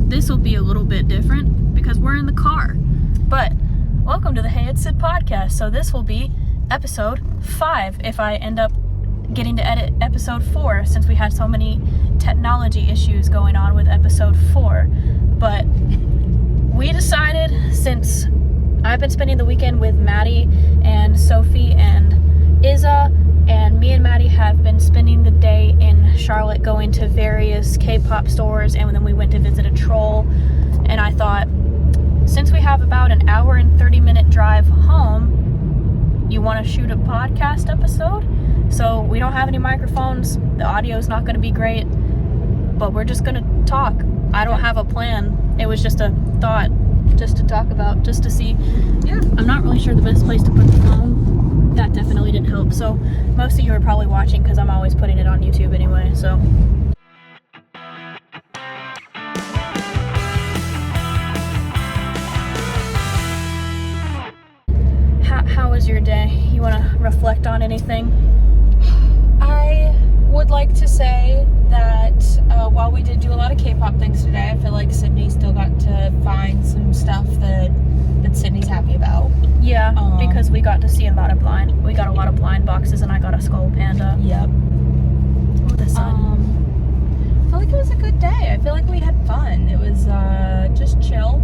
this will be a little bit different because we're in the car. But welcome to the Hey It's Sid podcast. So this will be episode 5 if I end up getting to edit episode 4 since we had so many technology issues going on with episode 4. But we decided, since I've been spending the weekend with Maddie and Sophie and Izza, and me and Maddie have been spending the day in Charlotte going to various K-pop stores, and then we went to visit a troll. And I thought, since we have about an hour and 30-minute drive home, you want to shoot a podcast episode? So we don't have any microphones, the audio's not going to be great, but we're just going to talk. I don't have a plan. It was just a thought, just to talk about, just to see. Yeah. I'm not really sure the best place to put the phone. That definitely didn't help. So most of you are probably watching because I'm always putting it on YouTube anyway, so. How was your day? You want to reflect on anything? I would like to say that while we did do a lot of K-pop things today, I feel like Sydney still got to find some stuff that Sydney's happy about. Yeah, because we got to see a lot of blind boxes, and I got a skull panda. Yep. Oh, the sun. I feel like it was a good day. I feel like we had fun. It was just chill.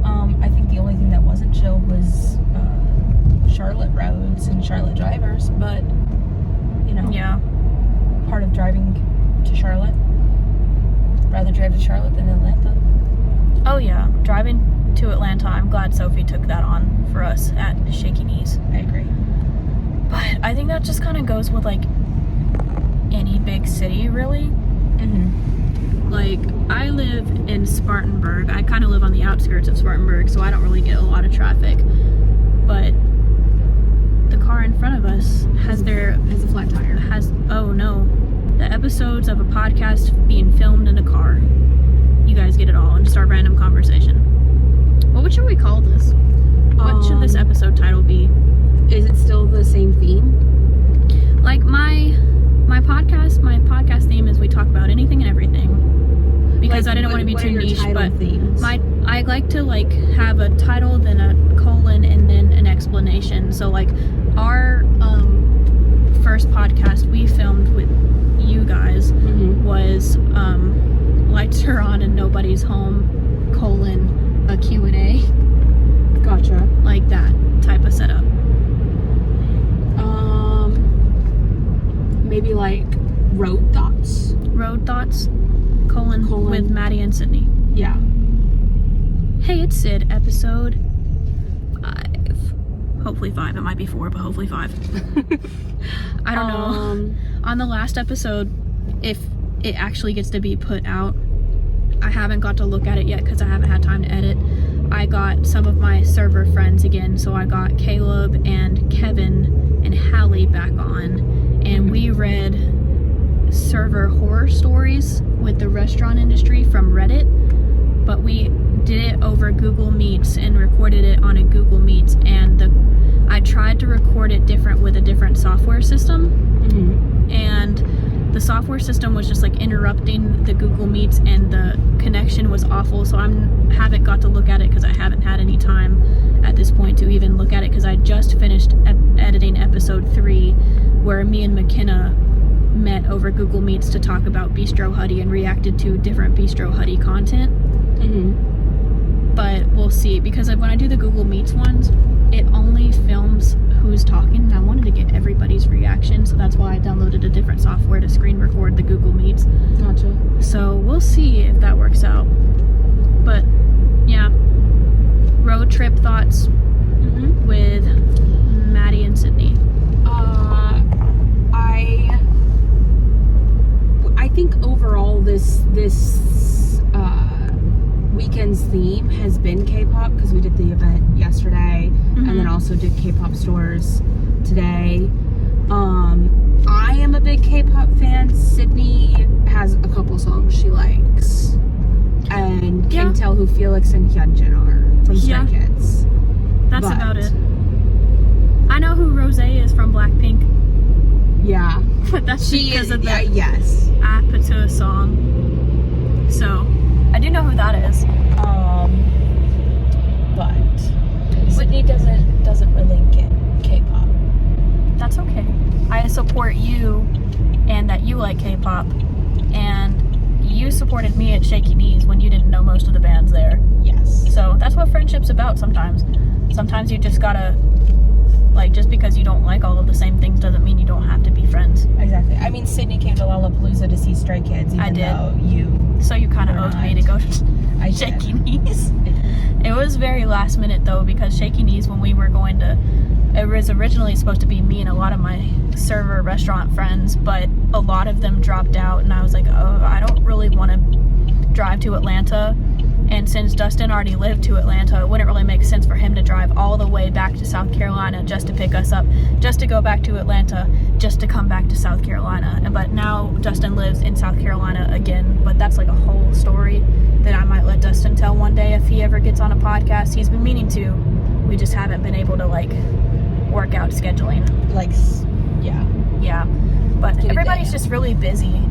I think the only thing that wasn't chill was Charlotte roads and Charlotte drivers, but you know, yeah, part of driving to Charlotte. Rather drive to Charlotte than Atlanta. Oh yeah, driving to Atlanta. I'm glad Sophie took that on for us at Shaky Knees. I agree. But I think that just kind of goes with like any big city, really. Mm-hmm. Like, I live in Spartanburg. I kind of live on the outskirts of Spartanburg, so I don't really get a lot of traffic. But the car in front of us has a flat tire. Oh no. The episodes of a podcast being filmed in a car. You guys get it all, and just our random conversation. What should we call this? What should this episode title be? Is it still the same theme? Like my podcast theme is we talk about anything and everything. Because like, I didn't want to be too niche, but themes? I like to like have a title, then a colon, and then an explanation. So like our first podcast we filmed with you guys was lights are on and nobody's home, colon, a Q&A. Gotcha. Like that type of setup. Maybe like road thoughts, colon with Maddie and Sydney. Yeah. Hey, it's Sid, episode 5. Hopefully 5. It might be 4, but hopefully 5. I don't know. On the last episode, if it actually gets to be put out, I haven't got to look at it yet because I haven't had time to edit. I got some of my server friends again, so I got Caleb and Kevin and Hallie back on, and we read server horror stories with the restaurant industry from Reddit, but we did it over Google Meets and recorded it on a Google Meets, and I tried to record it different with a different software system, and the software system was just like interrupting the Google Meets, and the connection was awful, so I haven't got to look at it because I haven't had any time at this point to even look at it, because I just finished editing episode 3 where me and McKenna met over Google Meets to talk about Bistro Huddy and reacted to different Bistro Huddy content. But we'll see, because when I do the Google Meets ones, it only films who's talking, and I wanted to get everybody's reaction, so that's why I downloaded a different software to screen record the Google Meets. Gotcha. So we'll see if that works out. But yeah, road trip thoughts with Maddie and Sydney. I think overall this weekend's theme has been K-pop, because we did the event yesterday and then also did K-pop stores today. I am a big K-pop fan. Sydney has a couple songs she likes and can tell who Felix and Hyunjin are from Stray Kids. That's about it. I know who Rosé is from Blackpink. Yeah. But that's because of the yes. Apatow song. So, I do know who that is. But Sydney doesn't really get K-pop. That's okay. I support you and that you like K-pop, and you supported me at Shaky Knees when you didn't know most of the bands there. Yes. So that's what friendship's about sometimes. Sometimes you just gotta, like, just because you don't like all of the same things doesn't mean you don't have to be friends. Exactly. I mean, Sydney came to Lollapalooza to see Stray Kids, even though you... So you kind of owed me to go to I Shaky did. Knees. It was very last minute, though, because Shaky Knees, when we were going to... It was originally supposed to be me and a lot of my server restaurant friends, but a lot of them dropped out, and I was like, oh, I don't really want to drive to Atlanta. And since Dustin already lived to Atlanta, it wouldn't really make sense for him to drive all the way back to South Carolina just to pick us up, just to go back to Atlanta, just to come back to South Carolina. But now Dustin lives in South Carolina again, but that's like a whole story that I might let Dustin tell one day if he ever gets on a podcast. He's been meaning to. We just haven't been able to, like, work out scheduling. Like, yeah. Yeah. But Get it everybody's down. just really busy,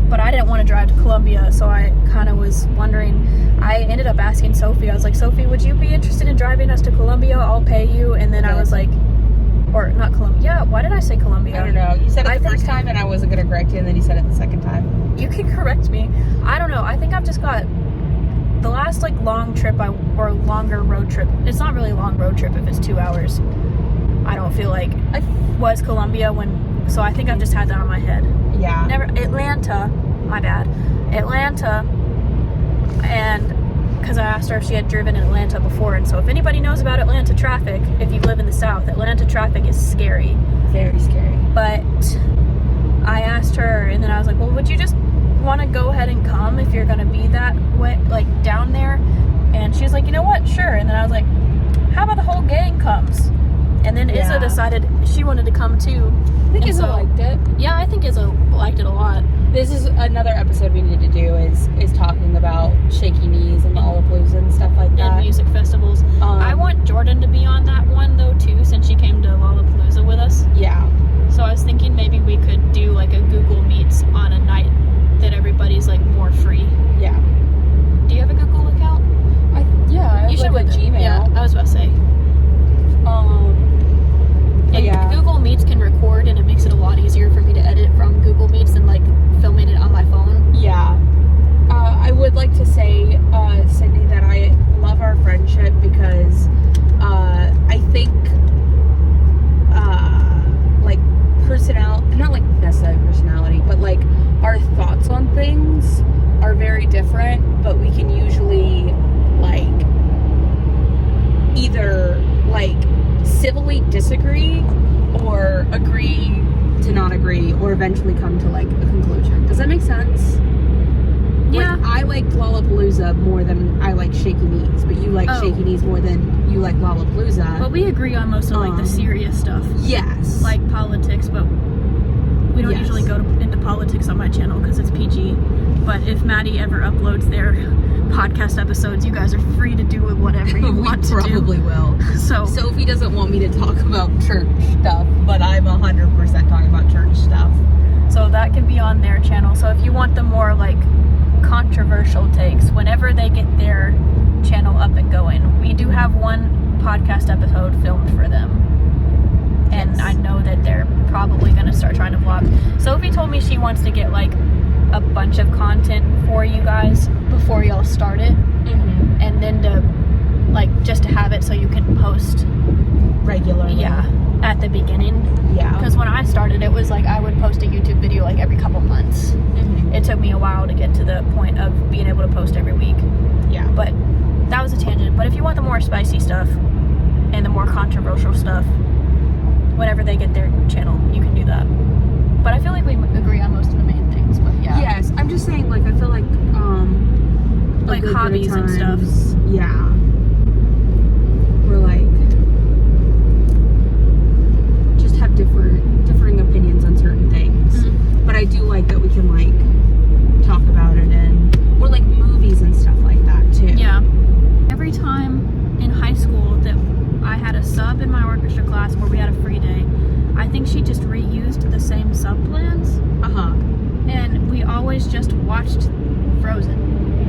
but I didn't want to drive to Columbia, so I kind of was wondering. I ended up asking Sophie. I was like, Sophie, would you be interested in driving us to Columbia? I'll pay you. And then I was like, or not Columbia. Yeah, why did I say Columbia? I don't know. You said it the think- first time, and I wasn't going to correct you, and then you said it the second time. You can correct me. I don't know. I think I've just got the last, like, long trip or longer road trip. It's not really a long road trip if it's 2 hours. I don't feel like was Columbia so I think I've just had that on my head. Yeah. Atlanta, my bad. Atlanta, and because I asked her if she had driven in Atlanta before, and so if anybody knows about Atlanta traffic, if you live in the South, Atlanta traffic is scary. Very scary. But I asked her, and then I was like, well, would you just want to go ahead and come if you're going to be that way, like, down there? And she's like, you know what, sure. And then I was like, how about the whole gang comes? And then Izza decided she wanted to come too. I think Izza liked it. Yeah, I think Izza liked it a lot. This is another episode we need to do is talking about Shaky Knees and Lollapalooza and stuff like that. And music festivals. I want Jordan to be on that one, though, too, since she came to Lollapalooza with us. Yeah. So I was thinking maybe we could do, like, a Google Meets on a night that everybody's, like, more free. Yeah. Do you have a Google account? Yeah. You should with Gmail. Yeah, I was about to say. And yeah. Google Meets can record, and it makes it a lot easier for me to edit from Google Meets than, like, filming it on my phone. Yeah. I would like to say, Sydney, that I love our friendship because I think, like, not like necessarily personality, but, like, our thoughts on things are very different, but we can usually, like, either, like, civilly disagree or agree to not agree or eventually come to, like, a conclusion. Does that make sense? Yeah. Like, I liked Lollapalooza more than I like Shaky Knees, but you like Shaky Knees more than you like Lollapalooza. But we agree on most of, like, the serious stuff. Yes. Like politics, but we don't usually go into politics on my channel because it's PG. But if Maddie ever uploads their podcast episodes, you guys are free to do whatever you want to do. We probably will. So Sophie doesn't want me to talk about church stuff, but I'm 100% talking about church stuff. So that can be on their channel. So if you want the more, like, controversial takes, whenever they get their channel up and going, we do have one podcast episode filmed for them. And I know that they're probably going to start trying to vlog. Sophie told me she wants to get, like, a bunch of content for you guys before y'all start it. Mm-hmm. And then to, like, just to have it so you can post regularly. Yeah, at the beginning. Yeah. Because when I started, it was like I would post a YouTube video, like, every couple months. Mm-hmm. It took me a while to get to the point of being able to post every week. Yeah. But that was a tangent. But if you want the more spicy stuff and the more controversial stuff, whenever they get their channel, you can do that. But I feel like we agree on most of the main things. But yeah. Yes, I'm just saying, like, I feel like like hobbies and stuff. Yeah. We're like just have differing opinions on certain things. Mm-hmm. But I do like that we can, like, talk about it or like movies and stuff like that too. Yeah. Every time in high school that I had a sub in my orchestra class where we had a free day, I think she just reused the same sub plans. Uh-huh. And we always just watched Frozen.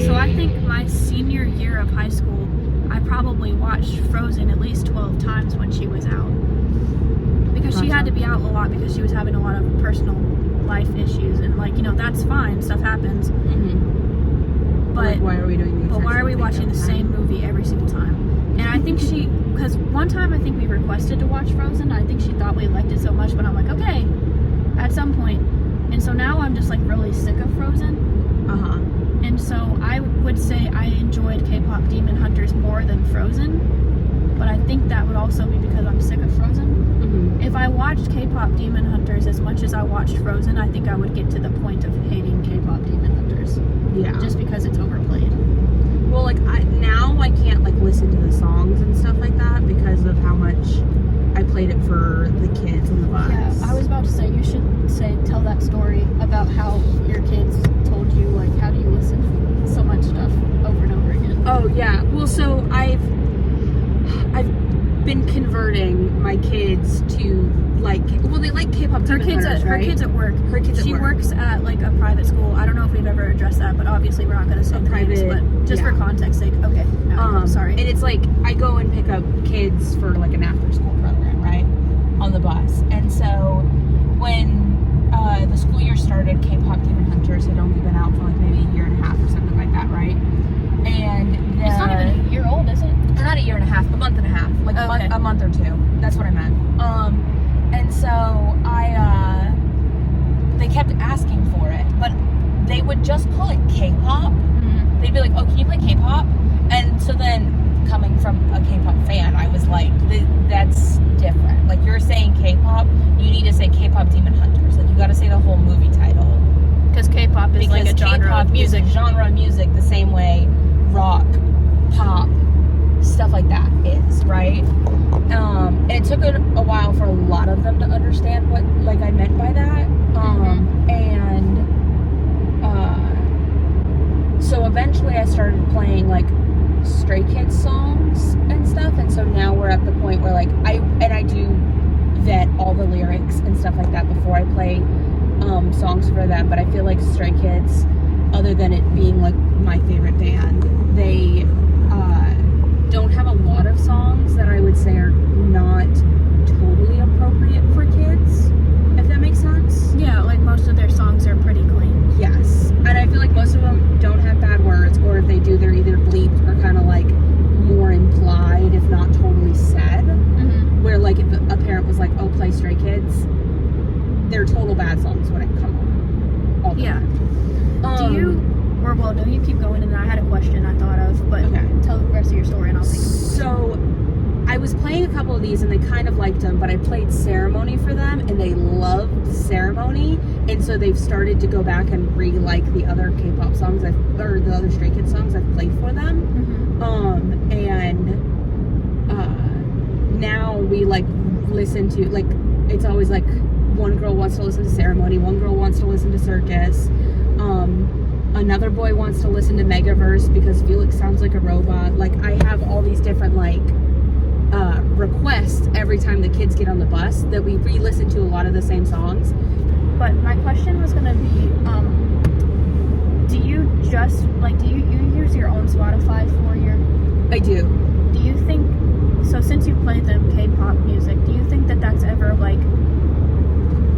So I think my senior year of high school, I probably watched Frozen at least 12 times when she was out. Because she had to be out a lot because she was having a lot of personal life issues. And, like, you know, that's fine. Stuff happens. But like, why are we doing these? But why are we watching the same movie every single time? And I think because one time I think we requested to watch Frozen. I think she thought we liked it so much, but I'm like, okay, at some point. And so now I'm just like really sick of Frozen. And so I would say I enjoyed K-pop Demon Hunters more than Frozen. But I think that would also be because I'm sick of Frozen. If I watched K-pop Demon Hunters as much as I watched Frozen, I think I would get to the point of hating K-pop Demon Hunters. Yeah. Just because it's overplayed. Well, like, now I can't, like, listen to the songs and stuff like that because of how much I played it for the kids in the bus. Yeah, I was about to say, you should tell that story about how your kids told you, like, how do you listen to so much stuff over and over again? Oh, yeah. Well, so I've been converting my kids to, like, well, they like K-pop Demon Hunters, right? Her kids at work. She works at, like, a private school. I don't know if we've ever addressed that, but obviously we're not going to say the names, but just for context sake. Okay, no, sorry. And it's like, I go and pick up kids for, like, an after-school program, right? On the bus. And so, when the school year started, K-pop Demon Hunters had only been out for, like, maybe a year and a half or something like that, right? And it's not even a year old, is it? Or not a year and a half, a month and a half. Like, a month or two. That's what I meant. And so they kept asking for it, but they would just call it K-pop. They'd be like, oh, can you play K-pop? And so then, coming from a K-pop fan, I was like, that's different. Like, you're saying K-pop, you need to say K-pop Demon Hunters. Like, you gotta say the whole movie title. Because K-pop is like a genre of music. Genre of music the same way rock, pop, stuff like that is, right? And it took a while for a lot of them to understand what, like, I meant by that. So eventually I started playing, like, Stray Kids songs and stuff, and so now we're at the point where, like, I do vet all the lyrics and stuff like that before I play songs for them, but I feel like Stray Kids, other than it being, like, my favorite band, they don't have a lot of songs that I would say are not totally appropriate for kids, if that makes sense. Yeah, like most of their songs are pretty clean. Yes, and I feel like most of them don't have bad words, or if they do, they're either bleeped or kind of like more implied, if not totally said. Where, like, if a parent was like, oh, play Stray Kids, they're total bad songs when it come on. All the time. Do you... Or, well, no, you keep going, and I had a question I thought of, but tell the rest of your story, and I'll think of it. So, I was playing a couple of these, and they kind of liked them, but I played Ceremony for them, and they loved Ceremony, and so they've started to go back and re-like the other K-pop songs, or the other Stray Kids songs I've played for them. Now we, like, listen to, like, it's always, like, one girl wants to listen to Ceremony, one girl wants to listen to Circus, another boy wants to listen to Megaverse because Felix sounds like a robot. Like, I have all these different, like, requests every time the kids get on the bus that we re-listen to a lot of the same songs. But my question was gonna be, do you just, like, do you use your own Spotify for your... I do. Do you think, so since you play them K-pop music, do you think that that's ever, like,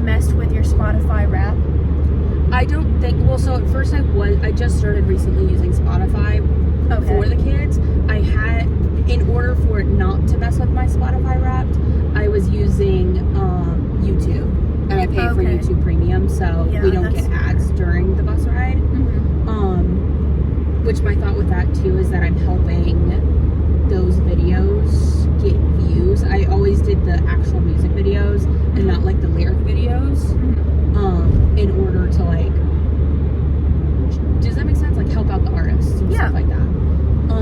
messed with your Spotify rap? I don't think, well, so at first I just started recently using Spotify for the kids. I had, in order for it not to mess with my Spotify Wrapped, I was using YouTube, and I pay for YouTube Premium, so we don't get ads during the bus ride. Which my thought with that too is that I'm helping those videos get views. I always did the actual music videos and not, like, the lyric videos. In order to, like, does that make sense? Like, help out the artists and stuff like that.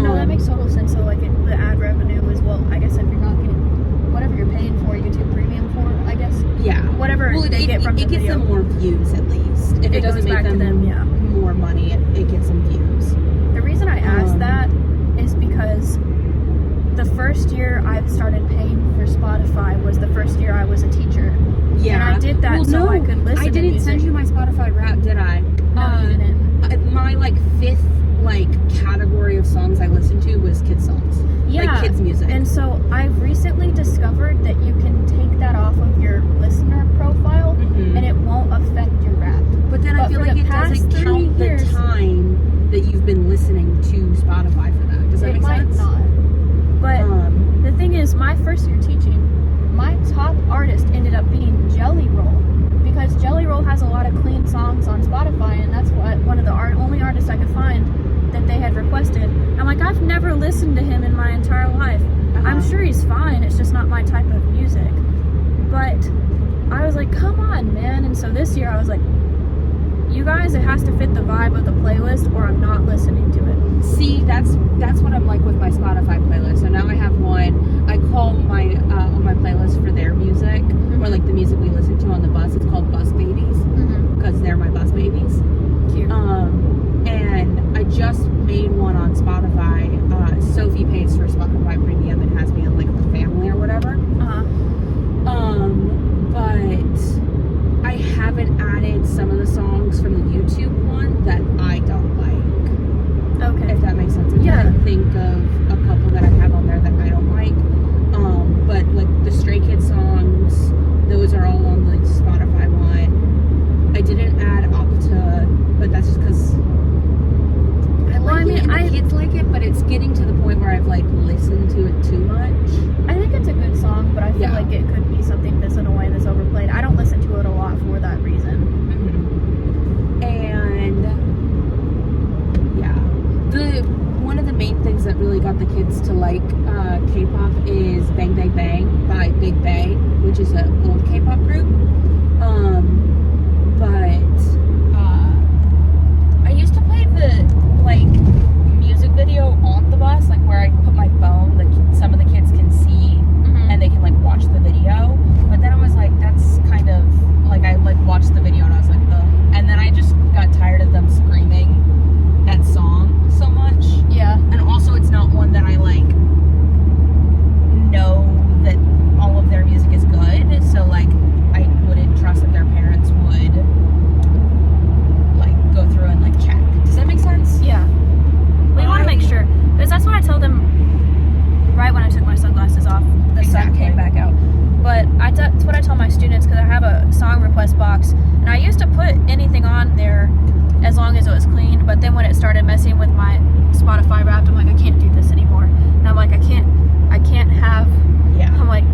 No, that makes total sense. So, like, the ad revenue is, well, I guess if you're not getting whatever you're paying for YouTube Premium for, I guess. Yeah. Whatever they get from the video. It gets them more views, at least. If it doesn't make them more money, it gets them views. The reason I asked that is because the first year I started paying for Spotify was the first year I was a teacher. Yeah. And I did that I could listen to music. I didn't send you my Spotify Wrapped, did I? No, you didn't. My, like, recently discovered that you can take that off of your listener profile and it won't affect your rap. But then I feel like it doesn't count the time that you've been listening to Spotify for that. Does that make sense? It might not. But the thing is, my first year teaching, my top artist ended up being Jelly Roll. Because Jelly Roll has a lot of clean songs on Spotify, and that's what one of the only artists I could find that they had requested. I'm like, I've never listened to him in my entire life. I'm sure he's fine, it's just not my type of music. But I was like, come on, man. And so this year I was like, you guys, it has to fit the vibe of the playlist or I'm not listening to it. See, that's what I'm like with my Spotify playlist. So now I have one, I call my on my playlist for their music, or like the music we listen to on the bus. It's called Bus Babies, because they're my bus babies. Cute. And I just made one on Spotify. Sophie pays for Spotify Premium and has me in like her family or whatever. But I haven't added some of the songs from the YouTube one that I don't like. Okay. If that makes sense. I'm trying to think of a couple that I have on there that I don't like. But like the Stray Kids songs, those are all on the Spotify one. I didn't add Opta, but that's just because I like it and the kids like it, but it's getting to the point where I've like listened to it too much. I think it's a good song, but I feel like it could be something that's annoying, that's overplayed. I don't listen to it a lot for that reason. And one of the main things that really got the kids to like K-pop is Bang Bang Bang by Big Bang, which is an old K-pop group. I used to play the like music video on the bus, like where I put my phone, like some of the kids can see and they can like watch the video. But then I was like, that's kind of like, I like watched the video and I was like, ugh. And then I just got tired of them screaming that song so much. Yeah. And also it's not one that I like know that all of their music is good. So like I wouldn't trust that their parents would like go through and like check. Does that make sense? Yeah. We want to make sure, because that's what I tell them right when I took my sunglasses off. The sun came back out. But that's what I tell my students, because I have a song request box, and I used to put anything on there as long as it was clean, but then when it started messing with my Spotify Wrapped, I'm like, I can't do this anymore. And I'm like, I can't have, I'm like,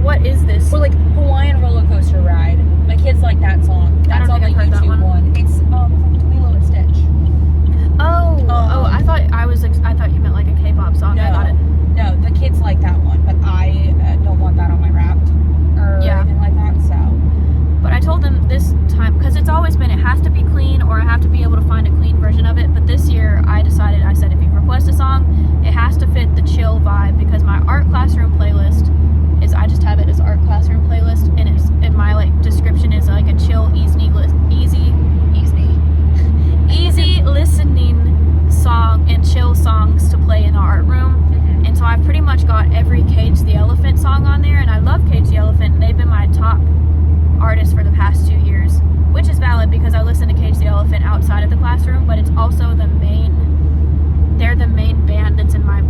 what is this? Or like Hawaiian Roller Coaster Ride. My kids like that song. That's on the YouTube one. It's from Lilo and Stitch. I thought you meant like a K-pop song. No, I got it. No, the kids like that one, but I don't want that on my Wrapped or anything like that. So, but I told them this time, because it's always been, it has to be clean or I have to be able to find a clean version of it. But this year I said if you request a song, it has to fit the chill vibe, because my art classroom playlist is, I just have it as art classroom playlist, and it's in my like description is like a chill, easy listening song and chill songs to play in the art room. And so I've pretty much got every Cage the Elephant song on there, and I love Cage the Elephant, and they've been my top artist for the past 2 years, which is valid because I listen to Cage the Elephant outside of the classroom, but it's also they're the main band that's in my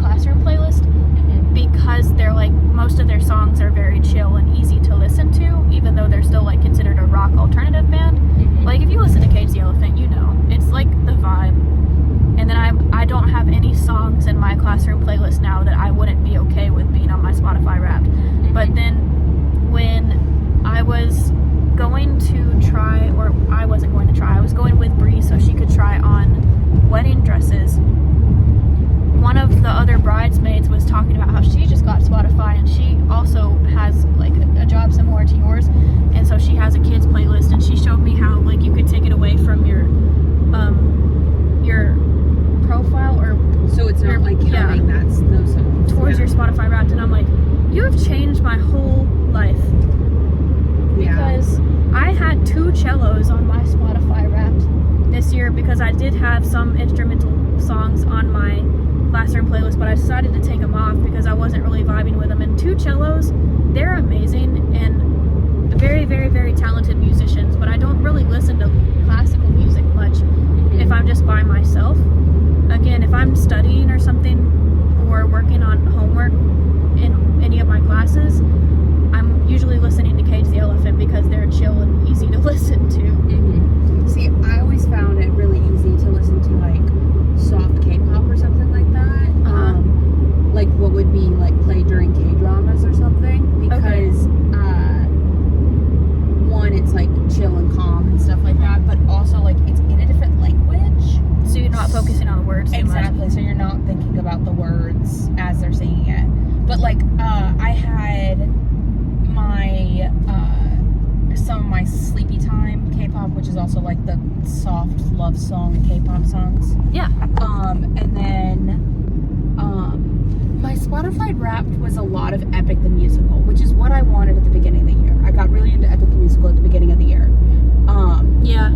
classroom playlist, because they're like, most of their songs are very chill and easy to listen to, even though they're still like considered a rock alternative band. Like if you listen to Cage the Elephant, you know, it's like the vibe. And then I don't have any songs in my classroom playlist now that I wouldn't be okay with being on my Spotify Wrapped. But then when I was going to try, or I wasn't going to try, I was going with Bree so she could try on wedding dresses. One of the other bridesmaids was talking about how she just got Spotify, and she also has like a job similar to yours, and so she has a kids playlist, and she showed me how like you could take it away from your profile, or so it's not like counting those songs towards your Spotify Wrapped. And I'm like, you have changed my whole life, because I had 2 cellos on my Spotify Wrapped this year, because I did have some instrumental songs on my classroom playlist, but I decided to take them off because I wasn't really vibing with them. And 2 cellos, they're amazing and very, very, very talented musicians, but I don't really listen to classical music much if I'm just by myself. Again, if I'm studying or something or working on homework in soft love song K-pop songs. Yeah. And then my Spotify Wrapped was a lot of Epic the Musical, which is what I wanted at the beginning of the year. I got really into Epic the Musical at the beginning of the year. Yeah.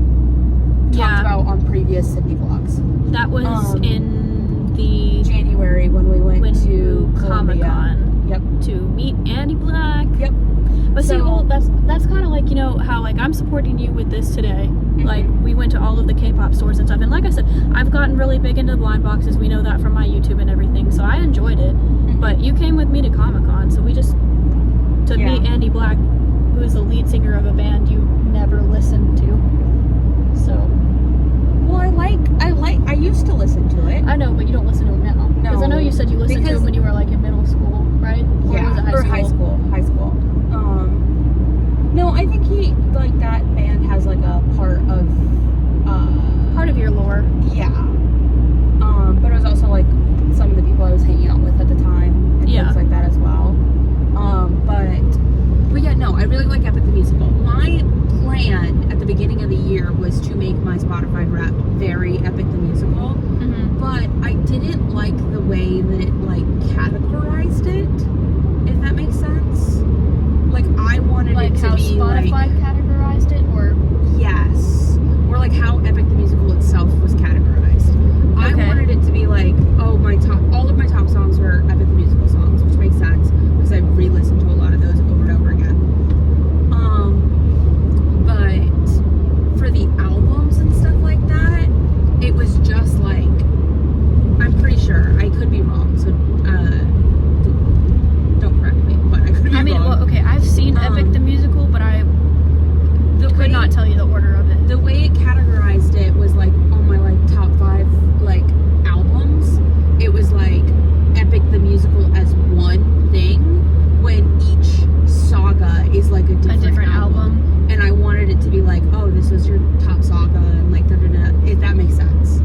Talked about on previous Sydney vlogs. That was in the January when we went to Comic-Con. Yep. To meet Andy Black. Yep. But see, So- well, that's kind of like, you know, how, like, I'm supporting you with this today. Mm-hmm. Like, we went to all of the K-pop stores and stuff. And like I said, I've gotten really big into the blind boxes. We know that from my YouTube and everything. So I enjoyed it. Mm-hmm. But you came with me to Comic-Con. So we just, to meet Andy Black, who is the lead singer of a band you never listened to. So. Well, I used to listen to it. I know, but you don't listen to him now. Because I know you said you listened to him when you were, like, in middle school, right? Or was it high school. No, I think that band has like a part of your lore. Yeah. But it was also like some of the people I was hanging out with at the time and things like that as well. But yeah, no, I really like Epic the Musical. My plan at the beginning of the year was to make my Spotify Wrapped very Epic the Musical. Mm-hmm. But I didn't like the way that it like categorized it, if that makes sense. Like I wanted Like it to how be Spotify categorized it, or yes, or like how Epic the Musical itself was categorized. I wanted it to be like, oh, all of my top songs were Epic the Musical songs, which makes sense because I re-listened to a lot of those over and over again. But for the albums and stuff like that, it was just like, I'm pretty sure, I could be wrong, so don't correct me, but I could be wrong. I mean, well, okay, I've seen Epic the Musical, but I could not tell you the order of it. The way it categorized it was like on my like top 5 like albums, it was like Epic the Musical as one thing when each saga is like a different album. And I wanted it to be like, oh, this was your top saga and like if that makes sense.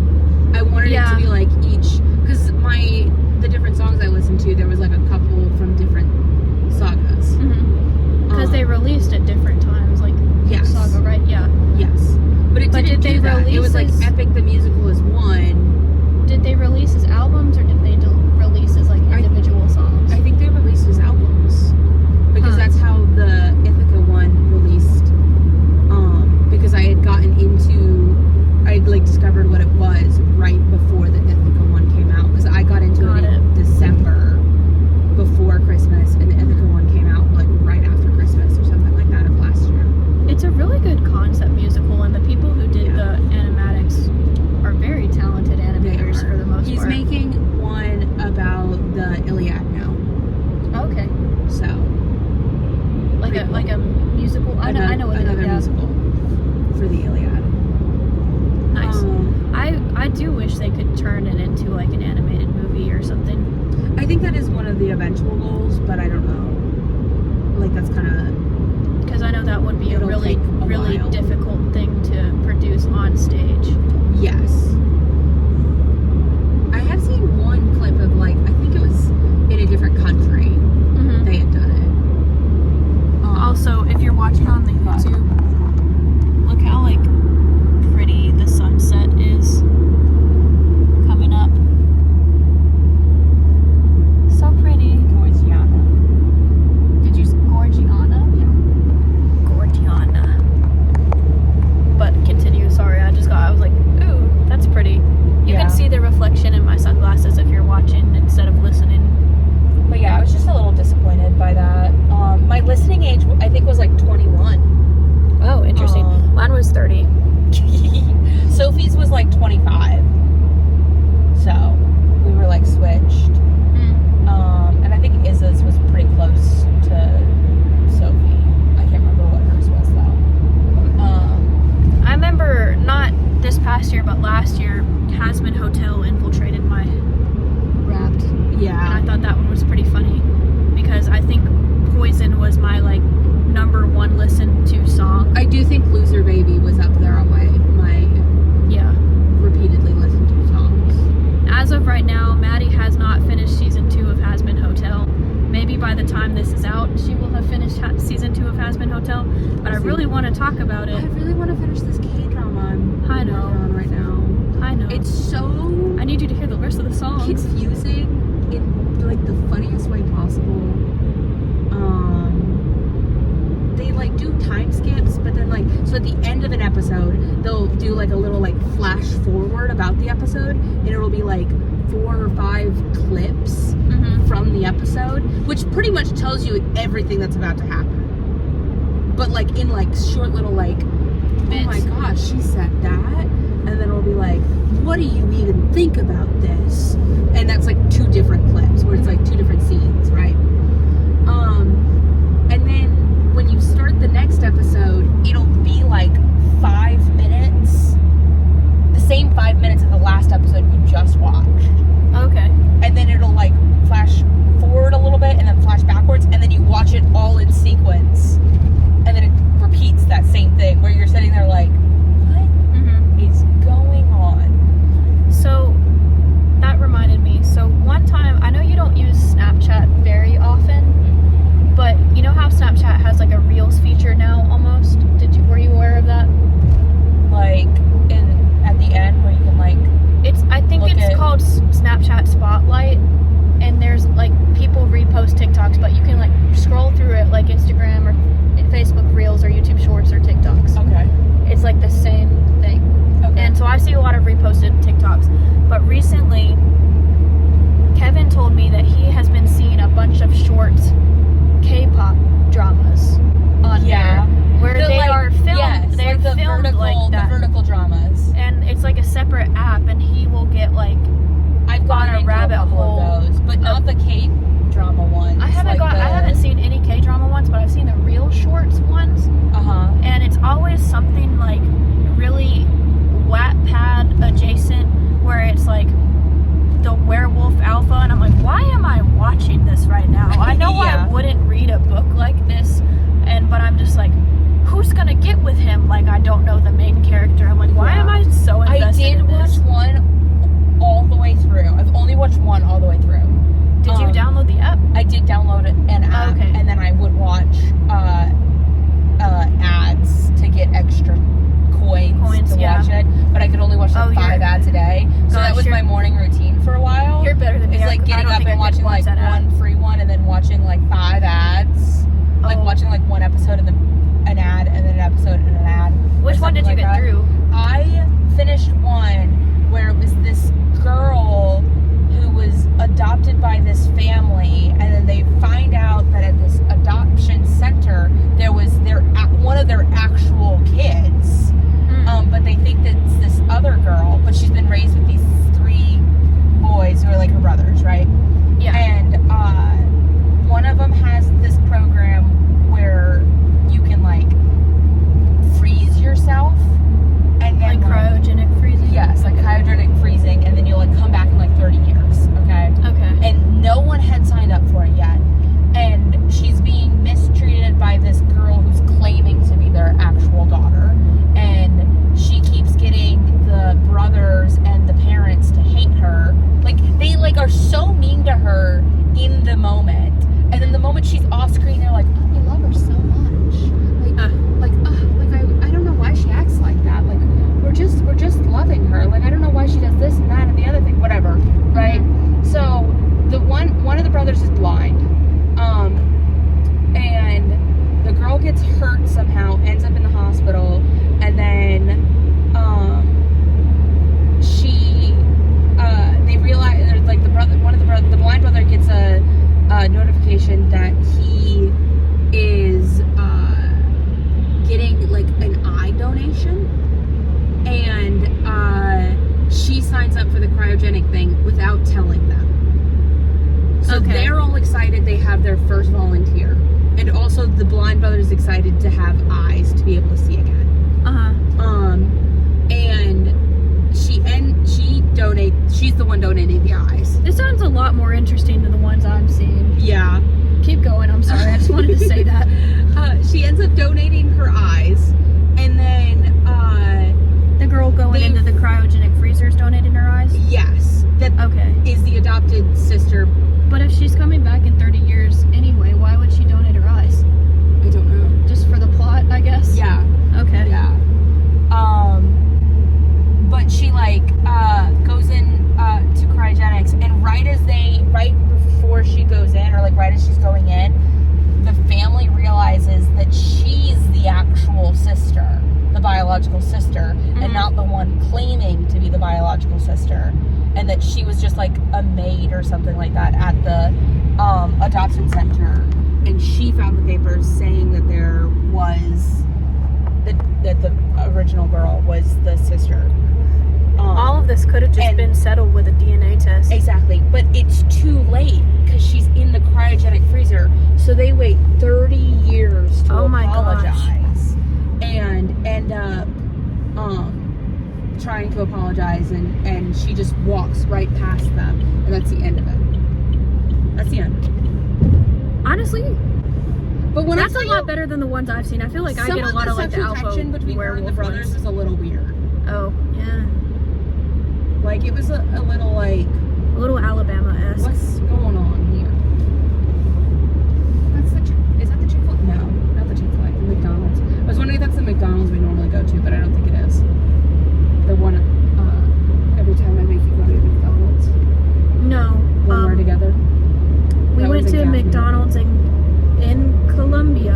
I wanted it to be like each, because the different songs I listened to, there was like a couple from different sagas. Because they released at different times, like yes. saga, right? Yeah. Yes. But it didn't do that. It was like Epic the Musical is one. Did they release as albums or did they release as like individual songs? I think they released as albums. Because that's how the Ithaca one released. Because I had gotten into, I like discovered what it was right before the Ithaca one came out. Because I got into it in December before Christmas, and the Ithaca one came out like right after Christmas or something like that of last year. It's a really good concept musical, and the people who did the animatics are very talented animators for the most part. He's making one about the Iliad now. Okay. So. Like a musical. I know what another musical for the Iliad. Nice. I do wish they could turn it into like an animated movie or something. I think that is one of the eventual goals, but I don't know. Like that's kind of because I know that would be a really difficult thing to produce on stage. Yes. I have seen one clip of like I think it was in a different country. They had done it. Also, if you're watching on the YouTube, look how like pretty the sunset is coming up. So pretty. Gorgiana. Did you Gorgiana? Yeah. Gorgiana. But continue. Sorry, I was like, ooh, that's pretty. You can see the reflection in my sunglasses if you're watching instead of listening. But yeah, I was just a little disappointed by that. My listening age, I think, was like 21. Oh, interesting. Mine was 30. Sophie's was like 25. So, we were like switched. And I think Izza's was pretty close to Sophie. I can't remember what hers was though. I remember not this past year, but last year, Hasman Hotel infiltrated my Wrapped. Yeah. And I thought that one was pretty funny because I think Poison was my like #1 listened to song. I do think Loser Baby was up there on my repeatedly listened to songs. As of right now, Maddie has not finished season 2 of Hasman Hotel. Maybe by the time this is out, she will have finished season 2 of Hasman Hotel. But I really want to talk about it. I really want to finish this K-drama need you to hear the rest of the song. confusing in like the funniest way possible. They like do time skips, but then like, so at the end of an episode they'll do like a little like flash forward about the episode, and it'll be like 4 or 5 clips from the episode, which pretty much tells you everything that's about to happen, but like in like short little like bits. Oh my gosh, she said that, and then it'll be like, what do you even think about this? And that's like 2 different clips where it's like 2 different scenes, right? And then when you start the next episode, it'll be like 5 minutes, the same 5 minutes of the last episode we just watched. Okay. And then it'll like flash forward a little bit and then flash backwards, and then you watch it all in sequence, and then it repeats that same thing where you're sitting there like, what is going on? So that reminded me. So one time, I know you don't use Snapchat very often, but you know how Snapchat has like a Reels feature now almost? Were you aware of that? Like at the end where you can like, I think it's called Snapchat Spotlight, and there's like people repost TikToks, but you can like scroll through it like Instagram or Facebook Reels or YouTube Shorts or TikToks. Okay. It's like the same thing. Okay. And so I see a lot of reposted TikToks. But recently, Kevin told me that he has been seeing a bunch of short K-pop dramas on there, where they like, are filmed. Yes, they're like the filmed vertical, like that. the vertical dramas. And it's like a separate app, and he will get like I've gone on a into rabbit a couple hole of those, but not the K-drama ones. I haven't seen any K-drama ones, but I've seen the real shorts ones. And it's always something like really Wattpad adjacent, where it's like the werewolf alpha, and I'm like, why am I watching this right now? I know I wouldn't read a book like this, but I'm just like, who's gonna get with him? Like, I don't know the main character. I'm like, why am I so invested in this? I did watch one all the way through. I've only watched one all the way through. Did you download the app? I did download an app, and then I would watch ads to get extra coins to watch it, but I could only watch like 5 ads a day. So that was my morning routine for a while. You're better than me. It's like getting up and watching like one free one, and then watching like 5 ads. Like watching like one episode and then an ad, and then an episode and an ad. Which one did you get through? I finished one where it was this girl who was adopted by this family, and then they find out that at this adoption center there was one of their actual kids, but they think that it's this other girl, but she's been raised with these 3 boys who are like her brothers, right? Yeah. And one of them has this program where you can like freeze yourself, and then like cryogenic freezing. Yes, like cryogenic freezing, and then you'll like come back in like 30 years. Okay. And no one had signed up for it yet, and she's being mistreated by this girl who's claiming to be their actual daughter, and she keeps getting the brothers and the parents to hate her. Like, they like are so mean to her in the moment, and then the moment she's off screen, they're like, oh, we love her so much. I don't know why she acts like that. Like, we're just loving her. Like, I don't know why she does this and that and the other thing, whatever, right? So the one of the brothers is blind, and the girl gets hurt somehow, ends up in the hospital, and then they realize, like, the blind brother gets a notification that he is getting like an eye donation, and she signs up for the cryogenic thing without telling them. So they're all excited they have their first volunteer, and also the blind brother is excited to have eyes to be able to see again. And she donates. She's the one donating the eyes. This sounds a lot more interesting than the ones I'm seeing. Yeah. Keep going. I'm sorry. I just wanted to say that. She ends up donating her eyes, and then the girl going into the cryogenic freezers donating her eyes? Yes. That is the adopted sister. But if she's coming back in 30 years anyway, why would she donate her eyes? I don't know. Just for the plot, I guess? Yeah. Okay. Yeah. But she like goes in sister, and that she was just like a maid or something like that at the adoption center, and she found the papers saying that there was that the original girl was the sister. All of this could have just been settled with a DNA test. Exactly, but it's too late because she's in the cryogenic freezer, so they wait 30 years to apologize and end up trying to apologize, and she just walks right past them, and that's the end of it. That's the end. Honestly, but when that's a lot better than the ones I've seen. I feel like I get a lot of like the alpha between her and the brothers is a little weird. Oh yeah, like it was a little like a little Alabama-esque. What's going on here? Is that the Chick-fil-A? No, not the Chick-fil-A. The McDonald's. I was wondering if that's the McDonald's we normally go to, but I don't think it is. The one every time I make you go to McDonald's. No. When we're together. We went to McDonald's in Columbia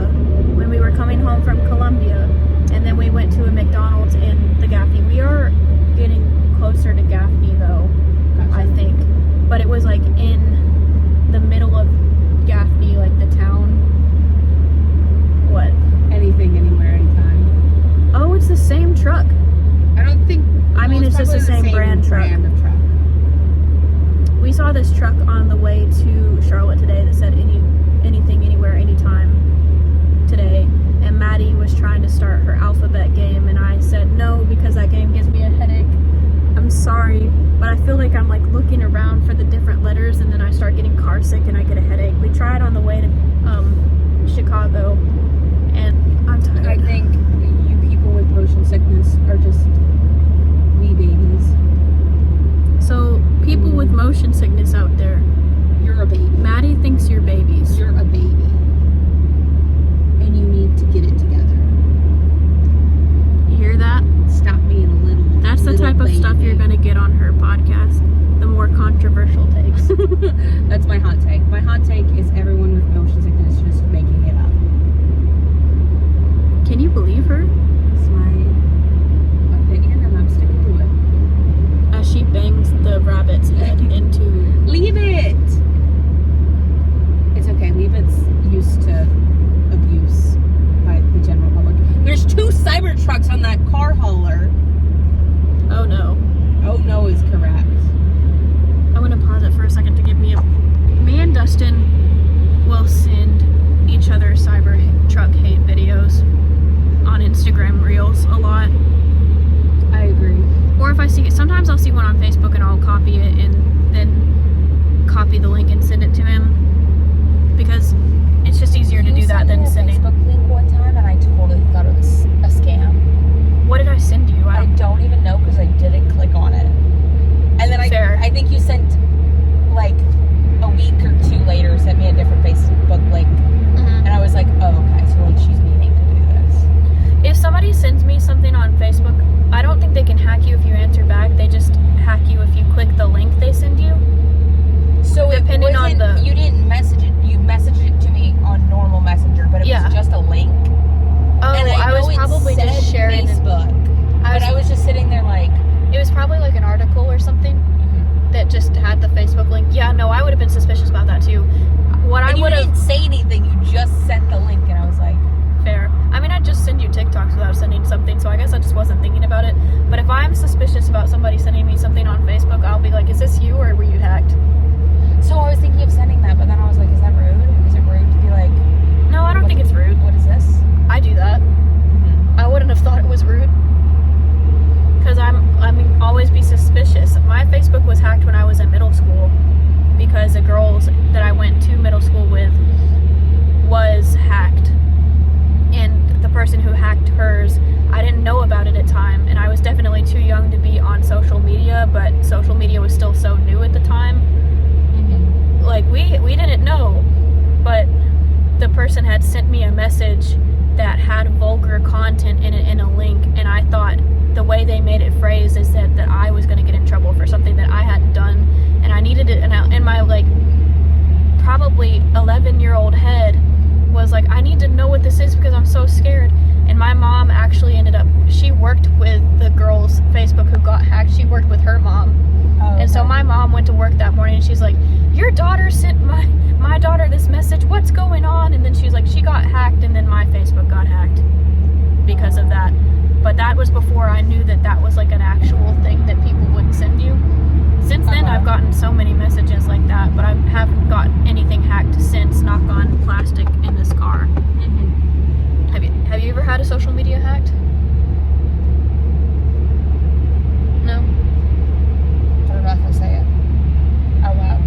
when we were coming home from Columbia, and then we went to a McDonald's in the Gaffney. We are getting closer to Gaffney though, gotcha. I think, but it was like in the middle of Gaffney, like the town. What? Anything, anywhere, anytime. Oh, it's the same truck. I don't think. I mean, it's just the same brand truck. We saw this truck on the way to Charlotte today that said anything, anywhere, anytime today. And Maddie was trying to start her alphabet game, and I said no because that game gives me a headache. I'm sorry, but I feel like I'm like looking around for the different letters, and then I start getting car sick and I get a headache. We tried on the way to Chicago, and I'm tired. I think you people with motion sickness are just wee babies. So people with motion sickness out there, you're a baby. Maddie thinks you're babies. You're a baby, and you need to get it together. You hear that? Stop being a little. That's the type of stuff you're gonna get on her podcast. The more controversial takes. That's my hot take. My hot take is everyone with motion sickness just making it up. Can you believe her? It's my opinion, and I'm sticking to it. As she bangs the rabbit's head into. Leave it! It's okay. Leave it's used to abuse by the general public. There's 2 Cybertrucks on that car hauler. Oh no. Oh no is correct. I'm gonna pause it for a second to give me me and Dustin will send each other Cybertruck hate videos on Instagram Reels a lot. I agree. Or if I see it, sometimes I'll see one on Facebook and I'll copy it and then copy the link and send it to him, because it's just easier to do that than sending. You sent me a Facebook link one time and I totally thought it was a scam. What did I send you? I don't even know because I didn't click on it. And then I think you sent like a week or 2 later, sent me a different Facebook link. And I was like, oh, okay, so like she's meaning to do this. If somebody sends me something on Facebook, I don't think they can hack you if you answer back. They just hack you if you click the link they send you. So depending on the, you didn't message it. You messaged it to me on normal Messenger, but it was just a link. Oh, and I was probably just sharing Facebook. I was just sitting there like, it was probably like an article or something that just had the Facebook link. Yeah, no, I would have been suspicious about that too. What I would have. You didn't say anything. You just sent the link, and I was like, fair. I mean, I just send you TikToks without sending something, so I guess I just wasn't thinking about it. But if I'm suspicious about somebody sending me something on Facebook, I'll be like, is this you or were you hacked? So I was thinking of sending that, but then I was like, is that rude? Is it rude to be like, no, I don't think it's rude. What is this? I do that. I wouldn't have thought it was rude. Because I mean, always be suspicious. My Facebook was hacked when I was in middle school because the girls that I went to middle school with was hacked. And the person who hacked hers, I didn't know about it at the time, and I was definitely too young to be on social media, but social media was still so new at the time. Like, we didn't know, but the person had sent me a message that had vulgar content in it in a link, and I thought the way they made it phrased is that I was going to get in trouble for something that I hadn't done, and I needed it, and in my like probably 11-year-old head was like, I need to know what this is because I'm so scared. And my mom actually ended up, she worked with the girl's Facebook who got hacked. She worked with her mom, morning, and she's like, your daughter sent my daughter this message, what's going on? And then she was like, she got hacked, and then my Facebook got hacked because of that. But that was before I knew that was like an actual thing that people would send you. Since then, I've gotten so many messages like that, but I haven't got anything hacked since. Knock on plastic in this car. Have you ever had a social media hacked? No? I'm not gonna say it out loud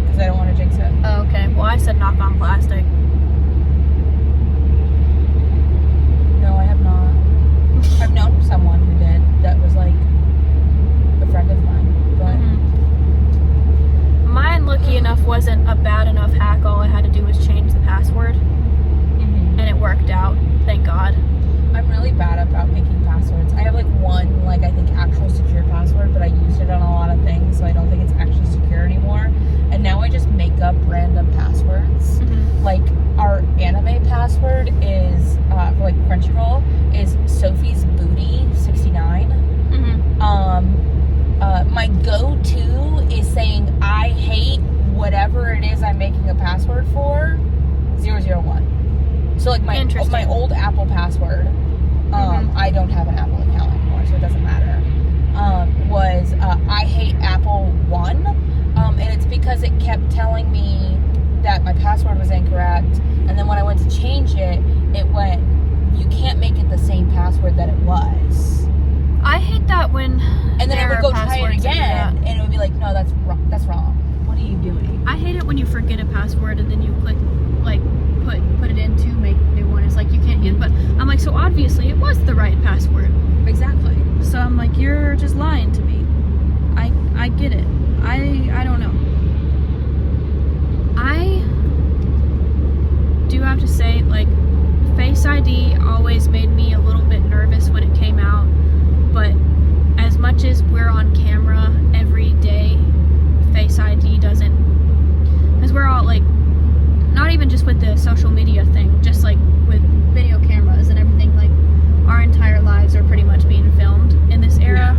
because I don't want to jinx it. Oh, okay. Well, I said knock on plastic. No, I have not. I've known someone who did that was like a friend of mine, but mine, lucky enough, wasn't a bad enough hack. All I had to do was change the password, and it worked out. Thank God. I'm really bad about making passwords. I have like one, like I think actual secure password, but I used it on a lot of things, so I don't think it's actually secure anymore. And now I just make up random passwords. Like our anime password is for like Crunchyroll is Sophie's Booty 69. My go-to is saying I hate whatever it is I'm making a password for 001. So like my old Apple password, I don't have an Apple account anymore, so it doesn't matter. Was I hate Apple 1, and it's because it kept telling me that my password was incorrect, and then when I went to change it, it went, you can't make it the same password that it was. I hate that when and then I would go try it again, and it would be like, no, that's wrong. What are you doing? I hate it when you forget a password and then you click like put it in to make a new one. It's like you can't use, but I'm like, so obviously it was the right password. Exactly. So I'm like, you're just lying to me. I get it. I don't know. I do have to say, like, Face ID always made me a little bit nervous when it came out, but as much as we're on camera every day, Face ID doesn't, because we're all like, not even just with the social media thing, just like with video cameras and everything, like our entire lives are pretty much being filmed in this era.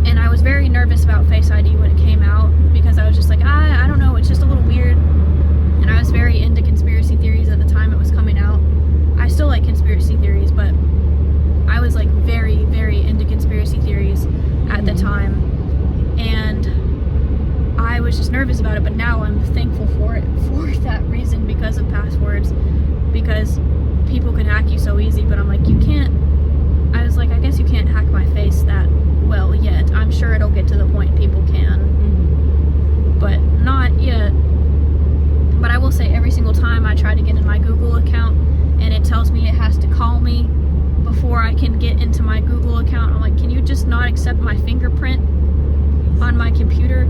And I was very nervous about Face ID when it came out because I was just like, I don't know, it's just a little weird. And I was very into conspiracy theories at the time it was coming out. I still like conspiracy theories, but I was like very, very into conspiracy theories at the time. And I was just nervous about it, but now I'm thankful for it for that reason, because of passwords, because people can hack you so easy. But I'm like, you can't, I was like, I guess you can't hack my face that well yet. I'm sure it'll get to the point people can, but not yet. But I will say, every single time I try to get in my Google account and it tells me it has to call me before I can get into my Google account, I'm like, can you just not accept my fingerprint on my computer?